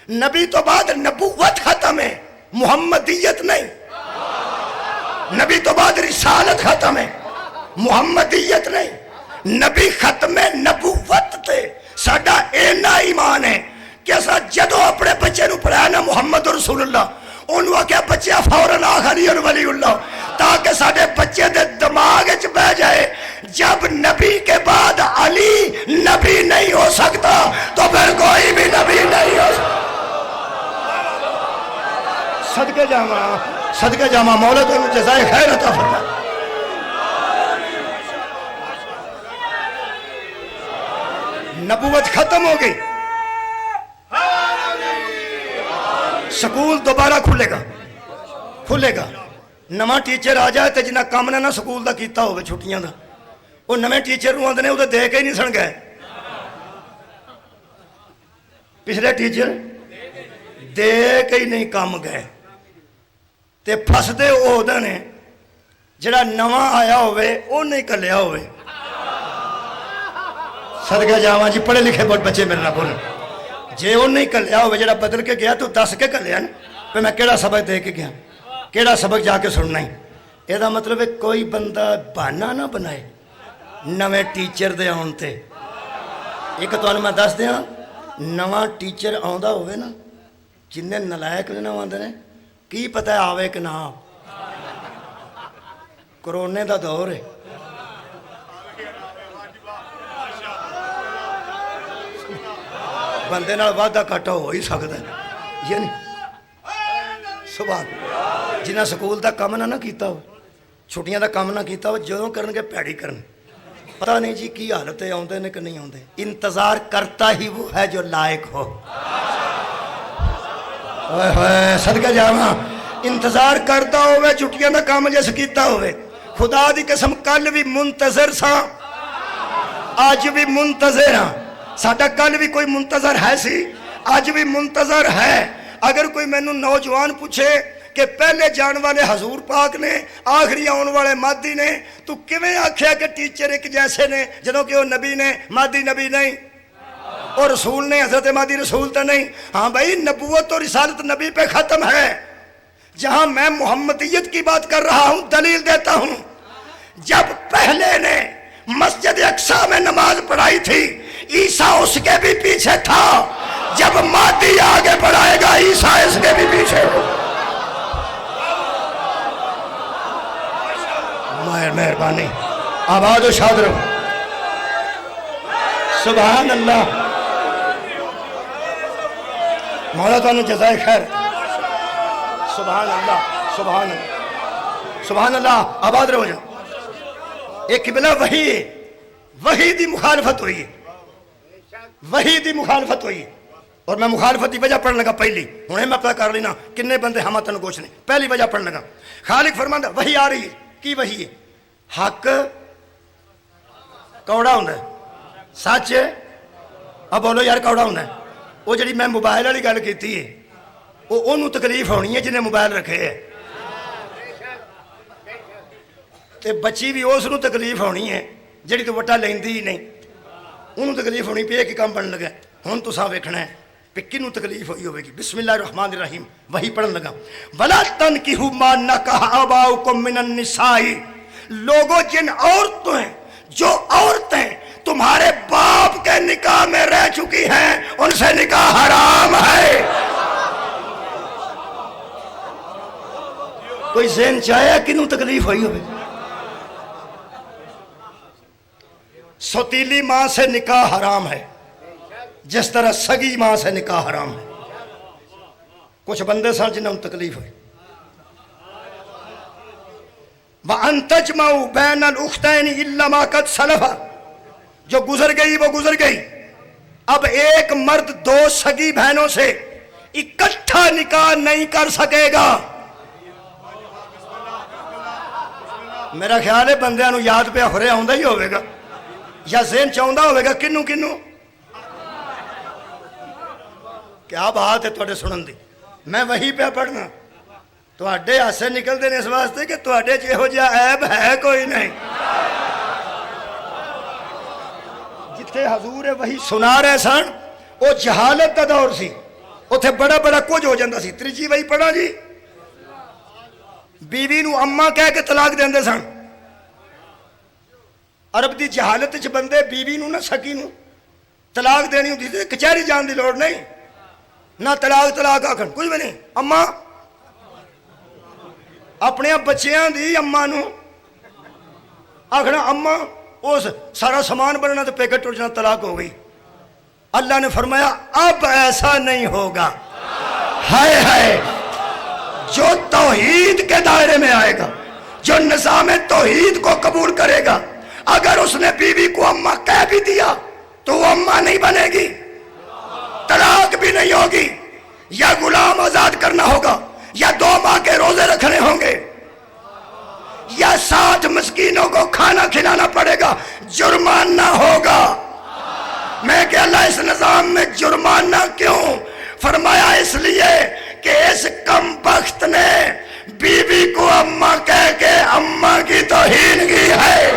نبی تو بعد نبوت ختم ہے، محمدیت نہیں۔ نبی تو بعد رسالت ختم ہے، محمدیت نہیں۔ نبی ختم ہے، نبوت تے ساڈا اینا ایمان ہے کہ اسا جدو اپنے بچے نو پڑھایا نا محمد رسول اللہ، انہوں آکھیا بچہ فوراً آخری ولی اللہ، تاکہ ساڑھے بچے دے دماغ اچ بہ جائے جب نبی کے بعد علی نبی نہیں ہو سکتا تو پھر کوئی بھی نبی نہیں ہو سکتا۔ صدقے جامع مولا تو جزائے خیر عطا فرمائے۔ نبوت ختم ہو گئی، سکول دوبارہ کھلے گا۔ نواں ٹیچر آ جائے تے جنہ کام نہ سکول دا کیتا ہوئے چھٹیاں دا، وہ نویں ٹیچر نو آندے نے وہ دے کے ہی نہیں سن گئے۔ پچھلے ٹیچر دے کے ہی نہیں کام گئے تے پھسدے وہ ہوندے نے جڑا نواں آیا ہوئے وہ نہیں کلیا ہوئے۔ صدقہ جاواں جی پڑھے لکھے بہت بچے میرے نہ بولیں، جے وہ نہیں کلیا ہوئے جڑا بدل کے گیا تو دس کے کلیا نا پہ میں کیڑا سبق دے کے گیا، کیڑا سبق جا کے سننا ہی۔ یہ دا مطلب ہے کوئی بندہ بہانہ نہ بنائے نویں ٹیچر دے آن تے۔ ایک تو میں دس دیا، نواں ٹیچر آندا ہوئے نا جنہیں نلائق نے نہ آندے نے کی پتہ ہے آوے کہ نہ آو۔ کرونے دا دور ہے، بندے نال وعدہ کٹا ہو ہی سکتا ہے یعنی سبحان جنہ سکول دا کام نہ کیتا ہو، چھٹیاں دا کام نہ کیتا ہو، جو کرن گے پیڑی کرن۔ پتہ نہیں جی کی حالت ہے، آندے نے کہ نہیں آندے۔ انتظار کرتا ہی وہ ہے جو لائق ہو۔ صدقہ جاواں انتظار کرتا ہوئے چھٹیاں دا کام جیسے کیتا ہوئے۔ خدا دی قسم کل بھی منتظر سا، آج بھی منتظر ہاں۔ ساڈا کل بھی کوئی منتظر ہے سی، آج بھی منتظر ہے۔ اگر کوئی میں نوجوان پوچھے کہ پہلے جان والے حضور پاک نے، آخری آن والے مادی نے، تو کیویں آکھیا کہ ٹیچر ایک جیسے نے جدوں کہ وہ نبی نے، مادی نبی نہیں، اور رسول نے حضرت مادی رسول تو نہیں۔ ہاں بھائی نبوت اور رسالت نبی پہ ختم ہے۔ جہاں میں محمدیت کی بات کر رہا ہوں دلیل دیتا ہوں، جب پہلے نے مسجد اقصی میں نماز پڑھائی تھی عیسیٰ اس کے بھی پیچھے تھا، جب مادی آگے بڑھائے گا عیسیٰ اس کے بھی پیچھے ہو۔ مہربانی آباد و شاد رہو۔ سبحان اللہ مولا تو جزائے خیر. سبحان اللہ سبحان اللہ سبحان اللہ. آباد رہو جا. ایک قبلہ وہی دی مخالفت ہوئی ہے, وہی دی مخالفت ہوئی ہے. اور میں مخالفت کی وجہ پڑھنے لگا پہلی, ہوں میں پتا کر لینا کنے بندے ہم تن گوش نے. پہلی وجہ پڑھنے لگا, خالق فرماندا وہی آ رہی ہے. کی وہی ہے؟ حق کوڑا ہوندا ہے, سچ اب بولو یار کوڑا ہوندا ہے. وہ جڑی میں موبائل والی گل کیتی ہے وہ انہوں تکلیف ہونی ہے جنہیں موبائل رکھے ہے, تے بچی بھی اس نوں تکلیف ہونی ہے جڑی تو وٹا لیندی ہی نہیں, انہوں تکلیف ہونی پی کہ کام بن لگا. ہن تساں ویکھنا ہے کہ کنوں تکلیف ہوئی ہوے گی. بسم اللہ الرحمن الرحیم. وہی پڑھن لگا. ولا تنکحوا ما نکح آباؤکم من النساء. لوگوں جن عورتوں ہیں جو عورتیں تمہارے باپ کے نکاح میں رہ چکی ہیں ان سے نکاح حرام ہے. کوئی ذہن چاہے کنوں تکلیف ہوئی ہوئے؟ سوتیلی ماں سے نکاح حرام ہے جس طرح سگی ماں سے نکاح حرام ہے. کچھ بندے سن جنہوں تکلیف ہوئی. وَأَن تَجْمَعُوا بَيْنَ الْأُخْتَيْنِ إِلَّا مَا قَدْ سَلَفَ. جو گزر گئی وہ گزر گئی. اب ایک مرد دو سگی بہنوں سے اکٹھا نکاح نہیں کر سکے گا. میرا خیال ہے بندیاں نو یاد پہ ہورے آوندا ہی ہوئے گا یا ذہن چاہندا ہوئے گا کنوں کنوں. کیا بات ہے تواڈے سنن دی. میں وہی پہ پڑھنا تواڈے ہاسے نکلدے نے اس واسطے کہ تواڈے چ یہو جہا عیب ہے کوئی نہیں. جتھے حضور وہی سنا رہے سن وہ جہالت دا دور سی, اوتھے بڑا بڑا کچھ ہو جاندا سی. تیجی وہی پڑھا جی. بیوی نو اماں کہہ کے طلاق دیندے سن. عرب دی جہالت چ بندے بیوی نو نہ سکی نو طلاق دینی ہوندی تے کچہری جان دی لوڑ نہیں, نہ طلاق آکھن کچھ بھی نہیں. اماں اپنے بچیاں دی اماں نو آکھنا اماں, اس سارا سامان بننا تو پیکٹ ٹوٹ جانا, طلاق ہو گئی. اللہ نے فرمایا اب ایسا نہیں ہوگا. ہائے ہائے, جو توحید کے دائرے میں آئے گا, جو نظام توحید کو قبول کرے گا, اگر اس نے بیوی کو اماں کہہ بھی دیا تو وہ اماں نہیں بنے گی, طلاق بھی نہیں ہوگی. یا غلام آزاد کرنا ہوگا, یا 2 ماہ کے روزے رکھنے ہوں گے, یا 60 مسکینوں کو کھانا کھلانا پڑے گا, جرمانہ ہوگا. میں کہ اللہ اس نظام میں جرمانہ کیوں؟ فرمایا اس لیے کہ اس کم بخت نے بیوی کو اماں کہہ کے اماں کی توہین کی ہے.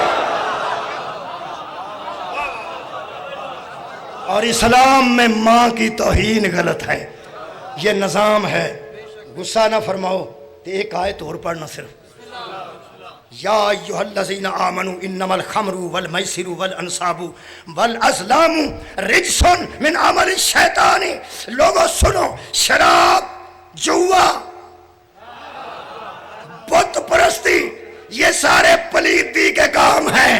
اور اسلام میں ماں کی توہین غلط ہے. یہ نظام ہے. غصہ نہ فرماؤ. ایک آیت اور پڑھنا صرف. یا ایھا الذین آمنوا انما الخمر والمیسر والانصاب والازلام رجس من عمل الشیطان. لوگوں سنو, شراب, جوا, بت پرستی, یہ سارے پلیتی کے کام ہیں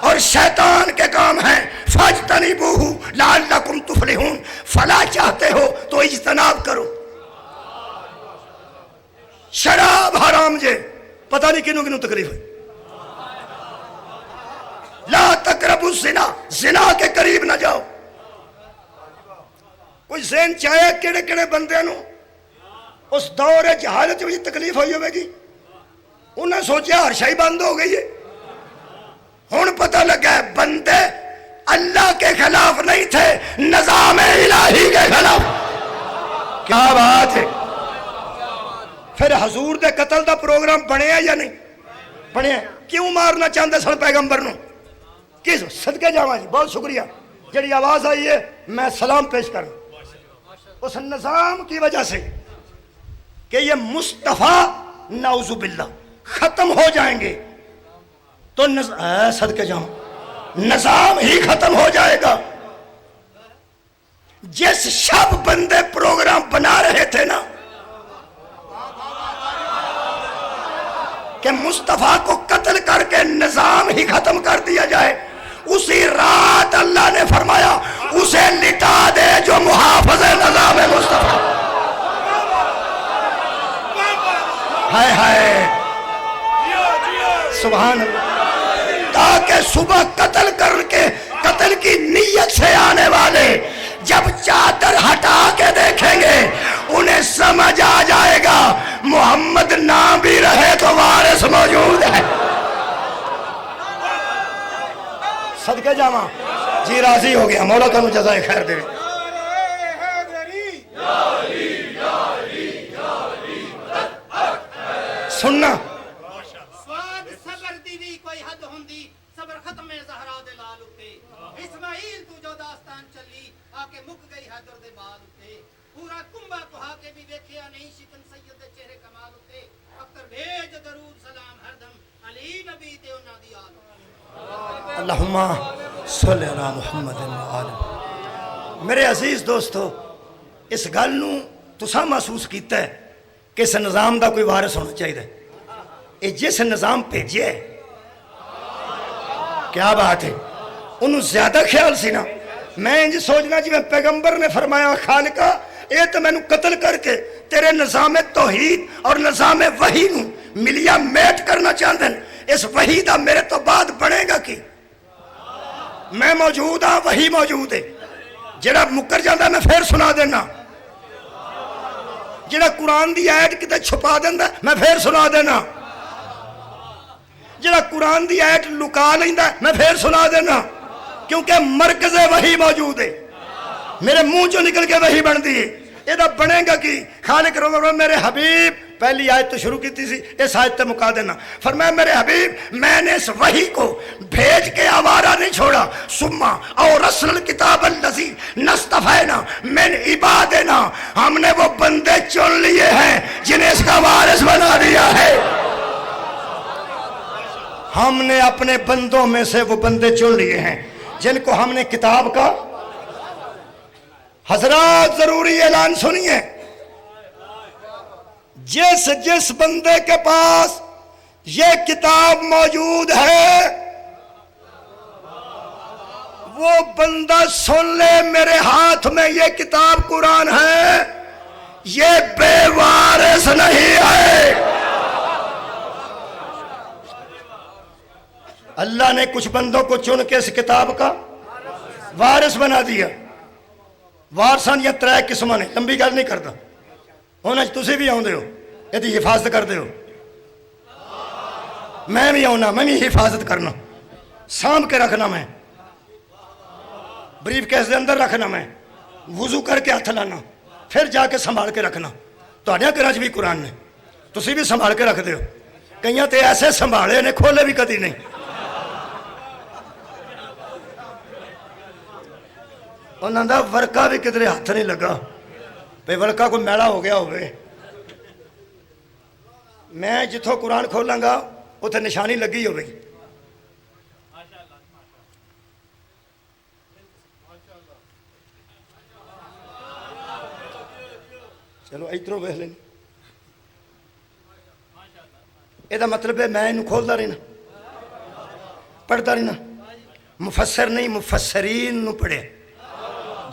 اور شیطان کے کام ہیں. فاجتنبوہ لعلکم تفلحون. فلاح چاہتے ہو تو اجتناب کرو. شراب حرام جے, پتہ نہیں کنوں کنوں تکلیف ہے. لا تقربوا الزنا, زنا کے قریب نہ جاؤ. کوئی ذہن چاہے کیڑے کیڑے بندے نو اس دور جہالت میں تکلیف ہوئی ہوئے گی. انہیں سوچا ہر شئی بند ہو گئی ہے. ہن پتہ لگا ہے بندے اللہ کے خلاف نہیں تھے, نظام الہی کے خلاف. کیا بات ہے. پھر حضور دے قتل دا پروگرام بنیا یا نہیں بنیا؟ کیوں مارنا چاہتے سن پیغمبر نو؟ کس صدقے جاواں جی, بہت شکریہ. جڑی آواز آئی ہے میں سلام پیش کروں اس نظام کی وجہ سے کہ یہ مصطفیٰ نعوذ باللہ ختم ہو جائیں گے تو صدقے جاؤں نظام ہی ختم ہو جائے گا. جس شب بندے پروگرام بنا رہے تھے نا کہ مصطفیٰ کو قتل کر کے نظام ہی ختم کر دیا جائے, اسی رات اللہ نے فرمایا اسے لٹا دے جو محافظ نظام مصطفیٰ. ہائے ہائے سبحان اللہ. تاکہ صبح قتل کر کے قتل کی نیت سے آنے والے جب چادر ہٹا کے دیکھیں گے انہیں سمجھ آ جائے گا محمد نہ بھی رہے تو وارث موجود ہے. صدقے جاواں جی راضی ہو گیا. مولا تانوں جزائے خیر دے. سننا سواد صبر دی بھی کوئی حد ہوندی صبر ختم زہرا دے لال اتے اسماعیل تو جو داستان چلی آکے مک گئی حیدر دے بال اتے پورا کنبہ کہا کے بھی دیکھیا نہیں شکن سید دے چہرے کمال اتے اکتر بھیج درود سلام ہر دم علی نبی تے انہاں دی آل. اللہم صلی علی محمد وآلہ. میرے عزیز دوستو اس گل نو تساں محسوس کیتا ہے کہ اس نظام دا کوئی وارث ہونا چاہیے. یہ جس نظام بھیجے ہے کیا بات ہے انہوں زیادہ خیال سی نا. میں انج سوچنا جی میں پیغمبر نے فرمایا خالقہ اے تو میں قتل کر کے تیرے نظام توحید اور نظام وحی نو ملیا میٹ کرنا چاہتے ہیں. اس وحی دا میرے تو بعد بنے گا کی. میں موجود ہاں وحی موجود ہے. جڑا مکر جاندہ میں پھر سنا دینا. جڑا قرآن دی آیت کتے چھپا دینا میں پھر سنا دینا. جڑا قرآن دی آیت لکا لیندہ میں پھر سنا دینا. کیونکہ مرکز وحی موجود ہے. میرے منہ جو نکل کے وحی بن دی ہے. یہ دا بنے گا کی خالق رو میرے حبیب پہلی آیت تو شروع کی تھی اس آیت تے مکا دینا. فرمایا میرے حبیب میں نے اس وحی کو بھیج کے آوارہ نہیں چھوڑا. سما اور رسل الکتاب اللذی نستفینا من عبادنا ہم نے وہ بندے چن لیے ہیں جنہیں اس کا وارث بنا دیا ہے. ہم نے اپنے بندوں میں سے وہ بندے چن لیے ہیں جن کو ہم نے کتاب کا. حضرات ضروری اعلان سنیے. جس بندے کے پاس یہ کتاب موجود ہے وہ بندہ سن لے میرے ہاتھ میں یہ کتاب قرآن ہے. یہ بے وارث نہیں ہے. اللہ نے کچھ بندوں کو چن کے اس کتاب کا وارث بنا دیا. وارثان یا ترے قسم نے لمبی گل نہیں کرتا. ہونا تسی بھی آؤندے ہو یہ حفاظت کرتے ہو. میں بھی آنا میں بھی حفاظت کرنا سانپ کے رکھنا. میں بریف کیس دے اندر رکھنا. میں وضو کر کے ہاتھ لانا پھر جا کے سنبھال کے رکھنا. تہاڈیاں گھراں بھی قرآن نے تسی بھی سنبھال کے رکھتے ہو. کئیاں تے ایسے سنبھالے نے کھولے بھی کدی نہیں. انہوں نے ورکا بھی کدھر ہاتھ نہیں لگا بھئی ورکا کوئی میلا ہو گیا ہوئے. میں جتوں قرآن کھولاں گا اتنے نشانی لگی ہوئی. چلو ادھروں ویکھ لیں. یہ مطلب ہے میں انہوں کھولتا رہنا پڑھتا رہنا. مفسر نہیں مفسرین نو پڑھے.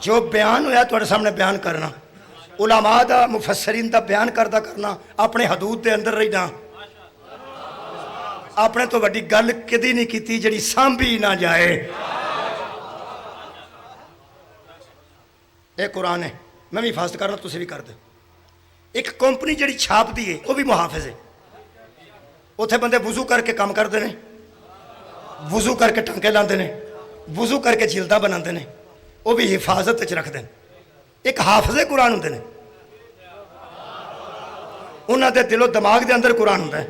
جو بیان ہویا تھوڑے سامنے بیان کرنا. علماء دا مفسرین دا بیان کردا کرنا. اپنے حدود دے اندر رہنا. اپنے تو وڈی گل کدی نہیں کیتی جڑی سانبھی نہ جائے. اے قرآن ہے میں بھی حفاظت کرنا تسی بھی کر دو. ایک کمپنی جڑی چھاپ دی ہے وہ بھی محافظ ہے. اتنے بندے وضو کر کے کام کرتے ہیں. وضو کر کے ٹانکے لاندے نے. وضو کر کے جلدہ بناندے نے. وہ بھی حفاظت رکھتے ہیں. ایک حافظ قرآن ہوتے ہیں. انہوں دے دل و دماغ دے اندر قرآن ہوتا ہے.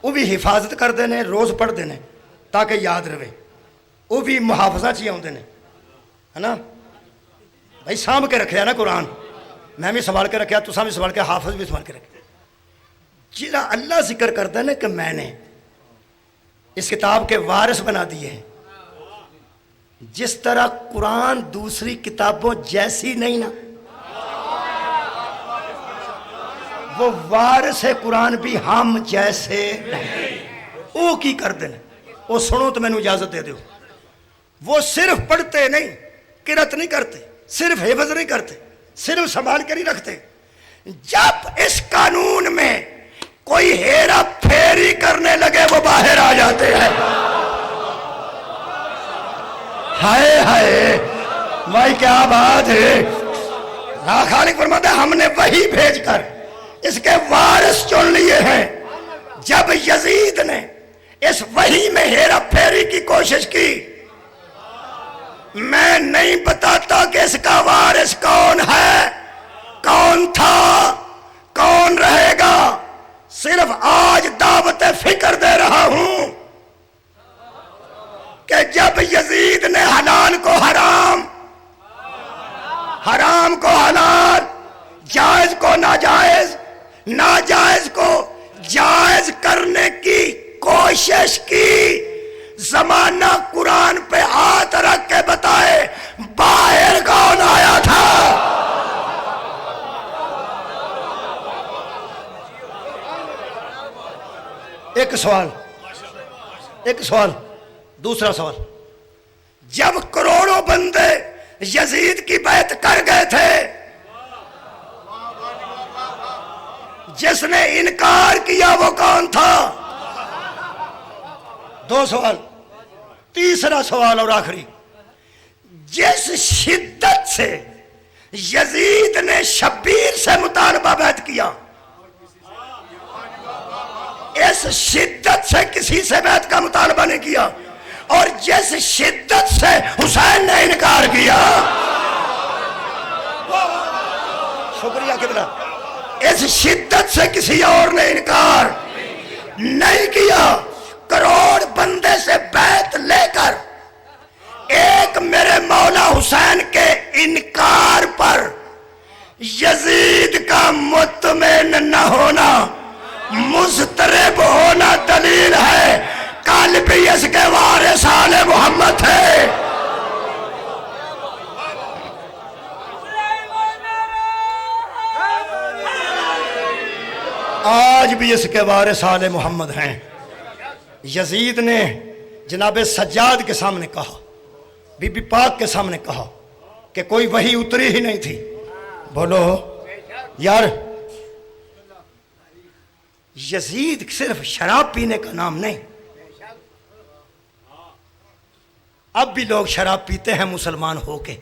وہ بھی حفاظت کرتے ہیں روز پڑھتے ہیں تاکہ یاد رہے. وہ بھی محافظہ چی آتے ہیں ہے نا. بھائی سانبھ کے رکھے نا قرآن. میں بھی سنبھال کے رکھا تساں بھی سنبھال کے حافظ بھی سنبھال کے رکھے. جہاں اللہ ذکر کرتا ہے نا کہ میں نے اس کتاب کے وارث بنا دیے ہیں. جس طرح قرآن دوسری کتابوں جیسی نہیں نا وہ وارث قرآن بھی ہم جیسے نہیں. وہ کی کر دیں وہ سنو تو میں نے اجازت دے دو. وہ صرف پڑھتے نہیں قرت نہیں کرتے، صرف حفظ نہیں کرتے، صرف سنبھال کر ہی رکھتے. جب اس قانون میں کوئی ہیرا پھیری کرنے لگے وہ باہر آ جاتے ہیں. ہائے ہائے بھائی کیا بات ہے. خالق فرماتا ہے ہم نے وہی بھیج کر اس کے وارث چن لیے ہیں. جب یزید نے اس وحی میں ہیرا پھیری کی کوشش کی، میں نہیں بتاتا کہ اس کا وارث کون ہے، کون تھا، کون رہے گا. صرف آج دعوت فکر دے رہا ہوں کہ جب یزید نے حلال کو حرام، حرام کو حلال، جائز کو ناجائز، ناجائز کو جائز کرنے کی کوشش کی، زمانہ قرآن پہ ہاتھ رکھ کے بتائے باہر کون آیا تھا. ایک سوال دوسرا سوال. جب کروڑوں بندے یزید کی بیعت کر گئے تھے، جس نے انکار کیا وہ کون تھا؟ 2 سوال. تیسرا سوال اور آخری. جس شدت سے یزید نے شبیر سے مطالبہ بیعت کیا، اس شدت سے کسی سے بیعت کا مطالبہ نہیں کیا. اور جس شدت سے حسین نے انکار کیا، شکریہ قبلہ، اس شدت سے کسی اور نے انکار نہیں کیا. کروڑ بندے سے بیعت لے کر ایک میرے مولا حسین کے انکار پر یزید کا مطمئن نہ ہونا، مضطرب ہونا دلیل ہے کل بھی اس کے وارث آل محمد ہے. آج بھی اس کے وارث آل محمد ہیں. یزید نے جناب سجاد کے سامنے کہا، بی بی پاک کے سامنے کہا کہ کوئی وحی اتری ہی نہیں تھی. بولو یار، یزید صرف شراب پینے کا نام نہیں. اب بھی لوگ شراب پیتے ہیں مسلمان ہو کے،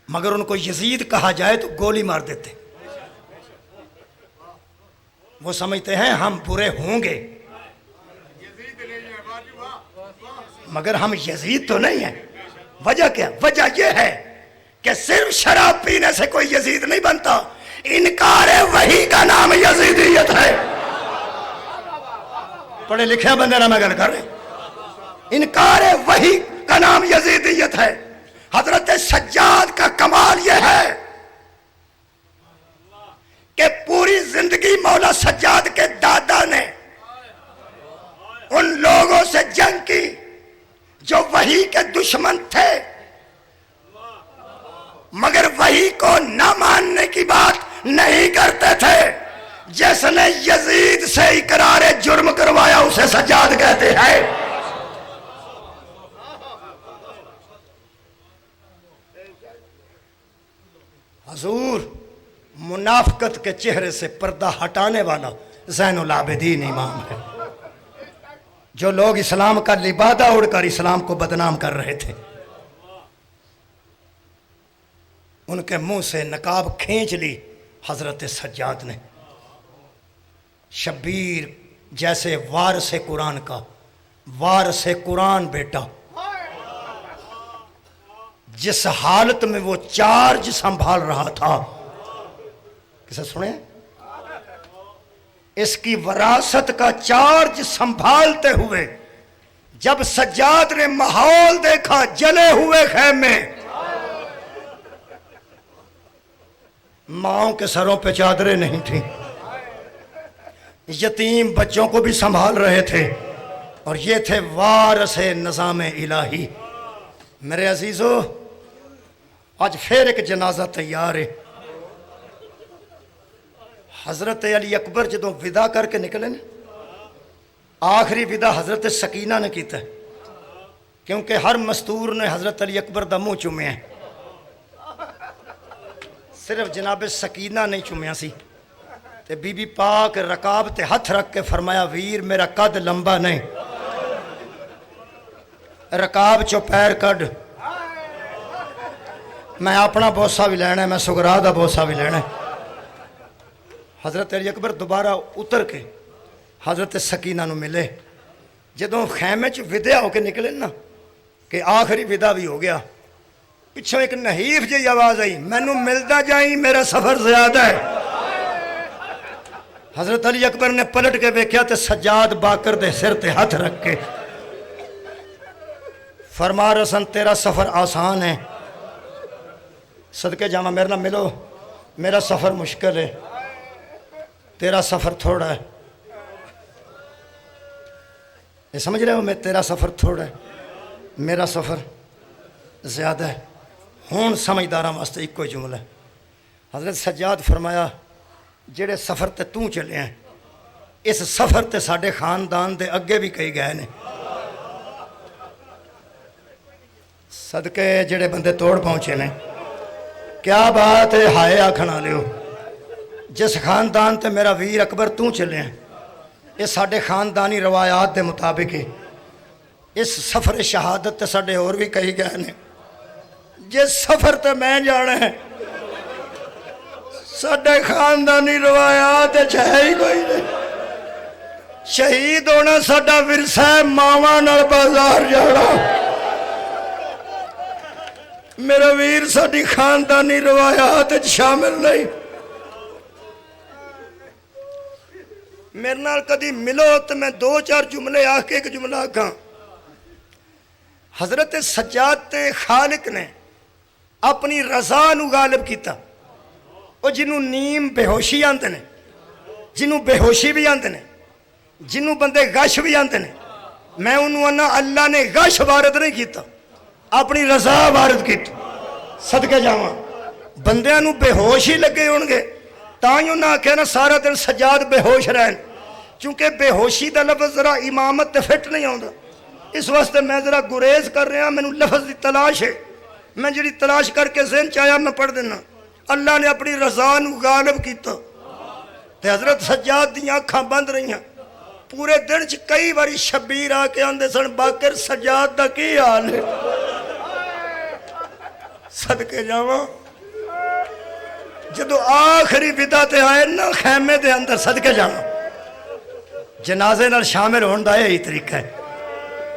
مگر ان کو یزید کہا جائے تو گولی مار دیتے. وہ سمجھتے ہیں ہم برے ہوں گے مگر ہم یزید تو نہیں ہیں. وجہ کیا؟ وجہ یہ ہے کہ صرف شراب پینے سے کوئی یزید نہیں بنتا. انکار وحی کا نام یزیدیت ہے. پڑھے لکھے بندے نہ میں گل کر رہے. انکار وحی کا نام یزیدیت ہے. حضرت سجاد کا کمال یہ ہے کہ پوری زندگی مولا سجاد کے دادا نے ان لوگوں سے جنگ کی جو وحی کے دشمن تھے، مگر وحی کو نہ ماننے کی بات نہیں کرتے تھے. جس نے یزید سے اقرار جرم کروایا اسے سجاد کہتے ہیں. حضور منافقت کے چہرے سے پردہ ہٹانے والا زین العابدین امام ہے. جو لوگ اسلام کا لبادہ اڑ کر اسلام کو بدنام کر رہے تھے، ان کے منہ سے نقاب کھینچ لی حضرت سجاد نے. شبیر جیسے وارث قرآن کا وارث قرآن بیٹا، جس حالت میں وہ چارج سنبھال رہا تھا، کسے سنیں؟ اس کی وراثت کا چارج سنبھالتے ہوئے جب سجاد نے ماحول دیکھا جلے ہوئے خیمے، ماؤں کے سروں پہ چادریں نہیں تھیں، یتیم بچوں کو بھی سنبھال رہے تھے، اور یہ تھے وارث نظام الہی. میرے عزیزو، آج پھر ایک جنازہ تیار ہے. حضرت علی اکبر جدوں ودا کر کے نکلے نا، آخری ودا حضرت سکینہ نے کیتا ہے. کیونکہ ہر مستور نے حضرت علی اکبر دا منہ چومیا ہے، صرف جناب سکینہ نہیں چومیا سی۔ تے بی بی پاک رکاب تے ہاتھ رکھ کے فرمایا ویر میرا قد لمبا نہیں، رکاب چو پیر کڈ، میں اپنا بوسا بھی لینا ہے، میں سگرا دا بوسا بھی لینا ہے۔ حضرت علی اکبر دوبارہ اتر کے حضرت سکینہ نو ملے، جدوں خیمے چ ودیا ہو کے نکلے نا کہ آخری ودا بھی ہو گیا، پچھوں ایک نحیف جی آواز آئی، مینوں ملدا جائیں میرا سفر زیادہ ہے۔ حضرت علی اکبر نے پلٹ کے ویکھیا تے سجاد باقر دے سر تے ہاتھ رکھ کے فرما رسن تیرا سفر آسان ہے، صدقے جاواں میرے نہ ملو، میرا سفر مشکل ہے، تیرا سفر تھوڑا ہے۔ یہ سمجھ رہے ہو، میں تیرا سفر تھوڑا ہے، میرا سفر زیادہ ہے۔ ہون سمجھداراں واسطے ایک کوئی جملہ ہے۔ حضرت سجاد فرمایا جڑے سفر تے توں چلے ہیں، اس سفر تے ساڈے خاندان دے اگے بھی کئی گئے نے، صدقے جڑے بندے توڑ پہنچے نے۔ کیا بات ہے، ہائے آکھنا لیو، جس خاندان تے میرا ویر اکبر توں چلے ہیں، یہ ساڈے خاندانی روایات دے مطابق ہے۔ اس سفر شہادت تے ساڈے اور بھی کئی گئے نے، جس سفر تے میں جانا ہے ساڈے خاندانی روایات ہے ہی کوئی نہیں۔ شہید ہونا ساڈا ورثہ ہے، ماواں نال بازار جانا میرا ویر ساڈی خاندانی روایات شامل نہیں۔ میرے نال کدی ملو تو میں دو چار جملے آ کے ایک جملہ آکھاں۔ حضرت سجاد تے خالق نے اپنی رضا نو غالب کیتا، وہ جنوں نیم بے ہوشی آندے نے، جنوں بے ہوشی بھی آندے نے، جنوں بندے غش بھی آندے نے، میں انہوں انا اللہ نے غش وارد نہیں کیتا، اپنی رضا وارد کیتا۔ صدقے جاواں بندیاں نو بے ہوش ہی لگے ہون گے تاں ہی انہاں آکھیا نا سارا دن سجاد بے ہوش رہن، چونکہ بے ہوشی دا لفظ ذرا امامت تے فٹ نہیں آندا، اس واسطے میں ذرا گریز کر رہا، میں لفظ دی تلاش ہے، میں جڑی تلاش کر کے ذہن چاہیا میں پڑھ دینا۔ اللہ نے اپنی رضا نو غالب کیتا تے حضرت سجاد دیاں اکھاں بند رہیاں، پورے دن چ کئی باری شبیر آ کے آندے سن باقر سجاد دا کی حال ہے۔ صدقے جاواں جدو آخری ودا تے آئے نا خیمے دے اندر، صدقے جاواں جنازے نال شامل ہون دا یہی طریقہ ہے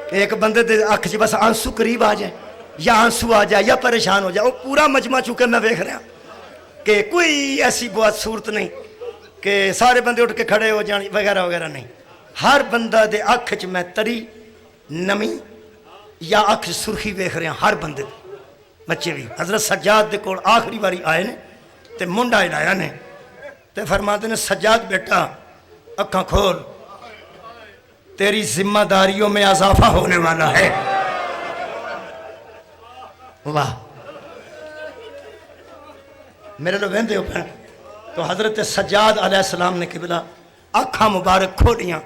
کہ ایک بندے دے اکھ چ بس آنسو قریب آ جائے یا آنسو آ جائے یا پریشان ہو جائے، وہ پورا مجمع چکے میں دیکھ رہا کہ کوئی ایسی بہت صورت نہیں کہ سارے بندے اٹھ کے کھڑے ہو جان وغیرہ وغیرہ نہیں، ہر بندہ دے اکھ چ میں تری نمی یا اکھ سرخی دیکھ رہا، ہر بندے دے بچے بھی۔ حضرت سجاد دے کول آخری باری آئے نے تے منڈا ہلایا نے تے فرماتے نے سجاد بیٹا اکھاں کھول، تیری ذمہ داریوں میں اضافہ ہونے والا ہے۔ واہ میرے لوگ ویندے ہو پہن تو حضرت سجاد علیہ السلام نے قبلہ اکھاں مبارک کھولیاں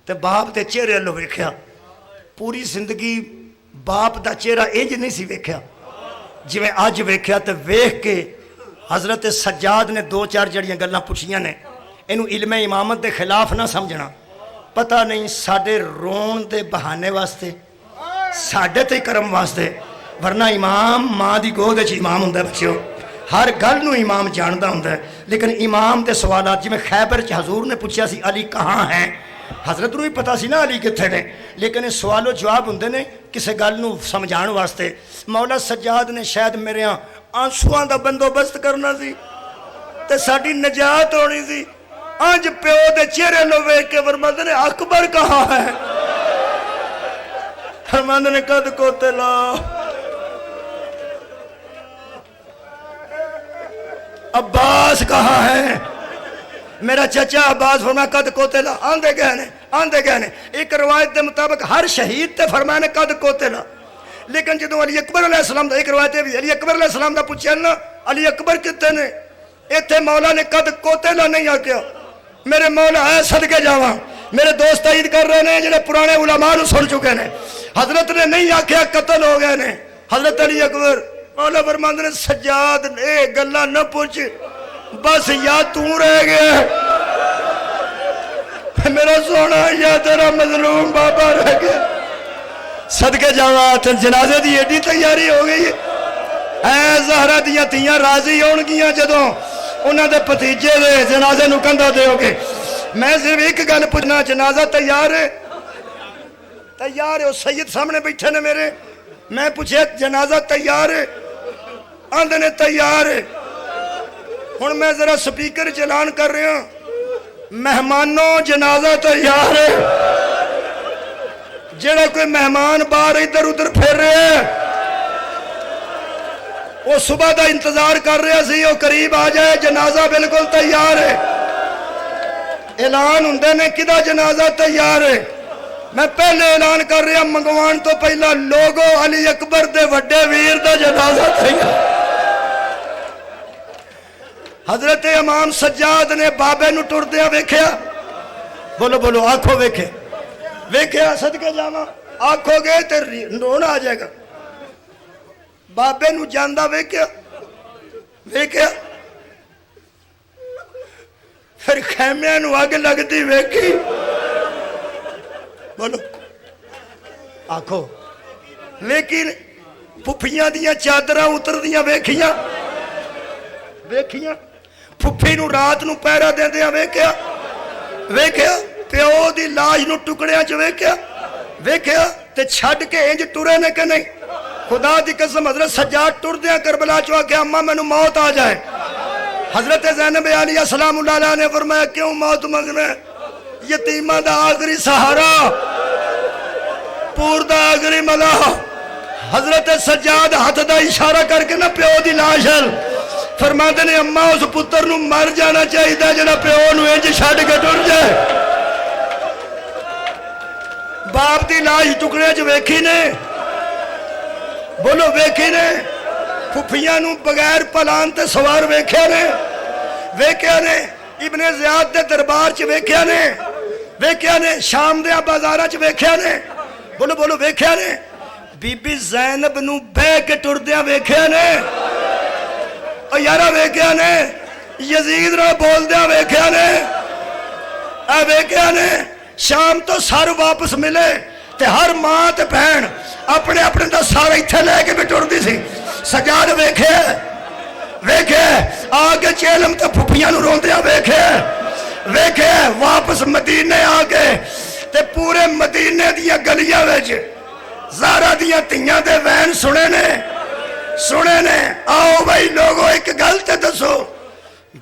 تے باپ دے چہرے لو ویکھیا، پوری زندگی باپ دا چہرہ انج نہیں سی ویکھیا جویں اج ویکھیا، تے ویکھ کے حضرت سجاد نے دو چار جڑیاں گلاں پوچھیاں نے، اینو علم امامت دے خلاف نہ سمجھنا، پتہ نہیں ساڈے رون دے بہانے واسطے، ساڈے تے کرم واسطے، ورنہ امام ماں دی گود وچ امام ہوندا ہے بچیو، ہر گل نو امام جاندا ہوندا ہے، لیکن امام دے سوالات جویں خیبر چ حضور نے پوچھیا سی علی کہاں ہیں، حضرت نو بھی پتا سی نا علی کتھے نے، لیکن یہ سوال و جواب ہوندے نے کسے گل نو سمجھان واسطے۔ مولا سجاد نے شاید میرے آنسواں دا بندوبست کرنا سی تے ساڈی نجات ہونی سی، آج پیو دے چہرے لو ویکھ کے فرماندے نے اکبر کہاں ہے، فرماندے نے قد قتلا، عباس کہاں ہے، میرا چچا عباس فرمایا قد قتلا، آندے گئے نے۔ ایک روایت دے مطابق ہر شہید تے فرمایا نے قد قتلا، لیکن جدو علی اکبر علیہ السلام دا ایک روایت ہے بھی علی اکبر علیہ السلام دا پوچھیا نا علی اکبر کتے نے، ایتھے مولا نے قد قتلا نہیں آکھیا، میرے مولا ہے صدقے جاواں، میرے دوست عید کر رہے ہیں جنہیں پرانے علماء نو سن چکے ہیں، حضرت نے نہیں آخیا قتل ہو گئے نے. حضرت علی اکبر مولا فرماندے نے سجاد اے گلا نہ پوچھ بس یا تو رہ گیا میرا سونا یا تیرا مظلوم بابا رہ گیا. صدقے جاواں جنازے دی ایڈی تیاری ہو گئی اے زہرا دیاں تیاں راضی ہون گیاں جدوں انہاں دے بھتیجے دے جنازے نو کندھا دیو گے. میں صرف ایک گل پوچھنا جنازہ تیار ہے؟ تیار ہے. وہ سید سامنے بیٹھے نے میرے میں پوچھے جنازہ تیار ہے آندے نے تیار ہے. ہن میں ذرا سپیکر چلان کر رہا ہوں مہمانوں جنازہ تیار ہے. جڑا کوئی مہمان باہر ادھر ادھر پھر رہے ہیں وہ صبح دا انتظار کر رہا سی وہ قریب آ جائے. جنازہ بالکل تیار ہے. اعلان ہوندے نے کدا جنازہ تیار ہے. میں پہلے اعلان کر رہا منگوان تو پہلا لوگو علی اکبر دے وڈے ویر دا جنازہ تیار. حضرت امام سجاد نے بابے نو ٹردیاں ویکھیا. بولو بولو آنکھوں ویکھے ویکھیا صدقے جاواں آنکھو گے تے رونا آ جائے گا. بابے نو جاندہ ویکھیا ویکھیا پھر خیمیاں نو اگ لگدی ویکھی. بولو آنکھو لیکن پھپھیاں دیاں چادراں اتر دیاں ویکھیاں ویکھیاں پھپھی نو رات نو پیرا دیندیاں ویکھیا ویکھیا پیو دی لاش نو ٹکڑیاں چ ویکھیا ویکھیا تے چھڈ کے انج ٹرے نے کہ نہیں. خدا دی قسم حضرت سجاد ٹردیاں کربلا چ آکھیا اماں مینوں موت آ جائے. حضرت زینب عالیہ سلام اللہ علیہ نے فرمایا کیوں موت منگنا ہے؟ یتیماں دا آخری سہارا پور دا آخری ملا. حضرت سجاد ہاتھ دا اشارہ کر کے نہ پیو دی لاش فرماندے نے اماں اس پتر نو مر جانا چاہیے جڑا پیو نو انج چھڈ کے ٹر جائے. باپ دی لاش ٹکڑے چ ویکھی نے بولو ویکھی نے. پھپھیاں نو بغیر پلان تے سوار ویکھیا نے ویکھیا نے. ابن زیاد دے دربار چ ویکھیا نے ویکھیا نے. شام دے بازاراں چ ویکھیا نے بولو بولو ویکھیا نے. بی بی زینب نو بہ کے ٹردیاں ویکھیا نے او یارا ویکھیا نے. یزید نال بولدیاں ویکھیا نے اے ویکھیا نے. شام تو سر واپس ملے تے ہر ماں تے بہن اپنے اپنے دا سارا ایتھے لے کے بھی ٹردی سی. سجاد ویکھے ویکھے آ کے چیلم تے پھپھیاں نو روندیاں ویکھے ویکھے واپس مدینے آ کے تے پورے مدینے دیاں گلیاں وچ زہرا دیاں تیاں دے وین سنے نے. آؤ بھائی لوگو ایک گل تے دسو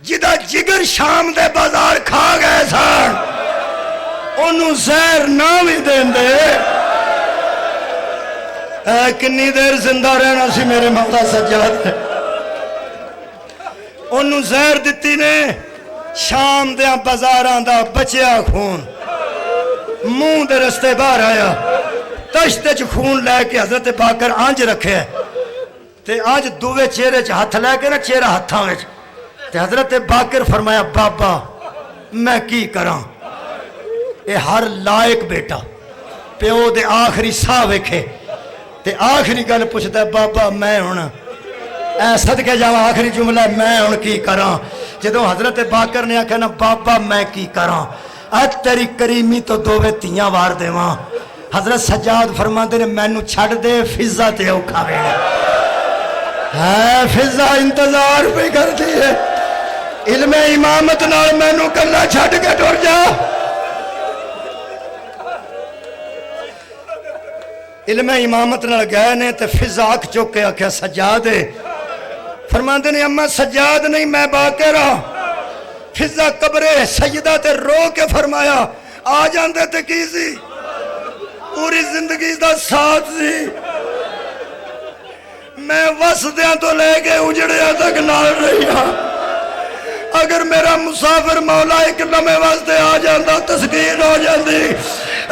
جدا جگر شام دے بازار کھا گئے سن انہوں زہر نہ بھی دین دے کنی دیر زندہ رہنا سی میرے مولا سجاد. انہوں زہر دیتی نے شام دیاں بازاراں دا بچیا خون منہ دے رستے باہر آیا تشتے چ خون لے کے حضرت باقر آنج رکھے تے آج دووے چہرے چ ہاتھ لے کے نا چہرہ ہاتھاں وچ تے حضرت باقر فرمایا بابا میں کی کراں. اے ہر لائق بیٹا پیو دے آخری ساہ ویکھے تے آخری گل پوچھتا ہے بابا میں ہن اے صدقے جاواں آخری جملہ میں ہن کی کراں. جدوں حضرت باقر نے آکھیا نا بابا میں کی کراں اج تیری کریمی تو دووے تیاں وار دیواں. حضرت سجاد فرماندے نے مینوں چھڈ دے فضا تے اوکھا ویلا ہے. فضا انتظار پہ کردی ہے علم امامت نال مینوں کلا چھڈ کے ٹر جا. علم امامت نال گئے نے تے فضا اکھ چک کے آکھیا سجاد ہے. فرماندے نے اما سجاد نہیں میں باقر ہاں. فضا قبر سیدہ تے رو کے فرمایا آ جاندے تے کی سی پوری زندگی دا ساتھ سی. میں وسدیاں تو لے کے اجڑیاں تک نال رہی ہاں. اگر میرا مسافر مولا ایک لمحے واسطے آ جاندہ تسکین ہو جاندی.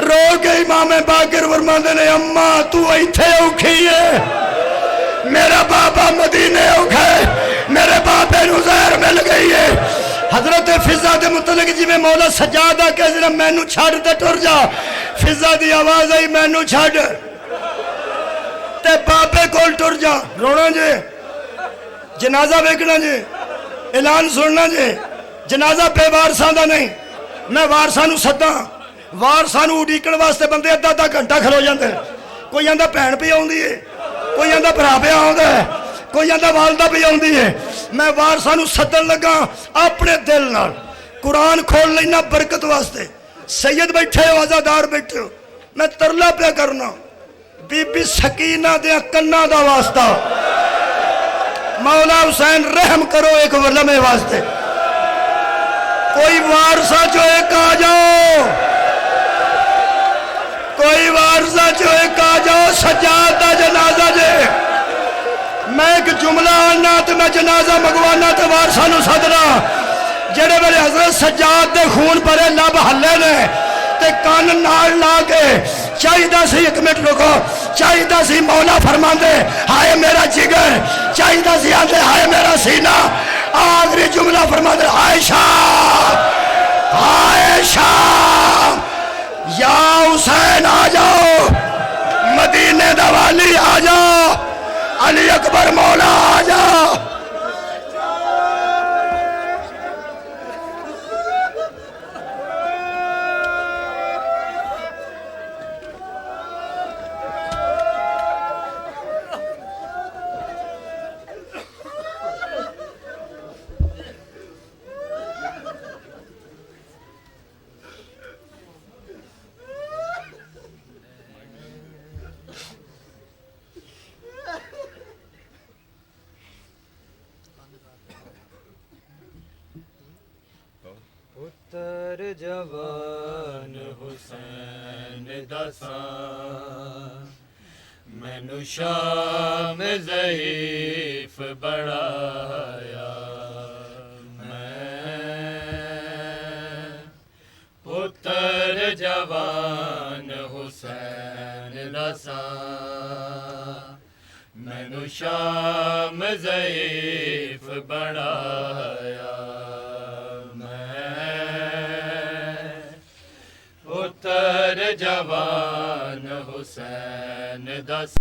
رو کے امام باقر فرماندے نے اماں تو ایتھے اوکھی ہے میرا بابا مدینے اوکھا ہے میرے بابے نو زہر مل گئی ہے. حضرت فضا دے متعلق جی میں مولا سجادہ کہ مینوں چھڑ تے ٹر جا. فضا دی آواز آئی مینوں چھڑ تے بابے کول ٹر جا رونا جے جنازہ ویکھنا جے اعلان سننا جے جنازہ بے وارثاں دا نہیں میں وارثاں نوں سداں وارثاں نوں اڈیکن واسطے بندے ادھا ادھا گھنٹہ کھلو جاندے کوئی آندا بھین پئی آوندی ہے کوئی آندا بھرا پیا آوندا ہے کوئی آندا والدہ پئی آوندی ہے میں وارثاں نوں سدن لگا اپنے دل نال قرآن کھول لینا برکت واسطے سید بیٹھے ہو آزادار بیٹھے ہو میں ترلا پیا کرنا بی بی سکینہ دیا کنہ دا واسطہ مولا حسین رحم کرو ایک لمحے واسطے کوئی وارثہ جو ایک آ جاؤ کوئی وارثہ جو ایک آ جاؤ سجاد دا جنازہ جے میں ایک جملہ آنا تو میں جنازہ مگوانا تو وارثہ نو صدنا جڑے میرے حضرت سجاد دے خون پرے لب ہلے نے تے کان نال لا کے چاہیدہ سی ایک منٹ رکو چاہیدہ سی مولا فرماندے ہائے میرا جگر چاہیدہ سی آندے ہائے میرا سینہ آخری جملہ فرماندے عائشہ عائشہ یا حسین آ جاؤ مدینے دا والی آ جاؤ علی اکبر مولا آ جاؤ پتر جوان حسین دساں مینو شام ضعیف بڑھایا میں پتر جوان حسین دساں مینو شام ضعیف بڑھایا پتر جوان حسین دس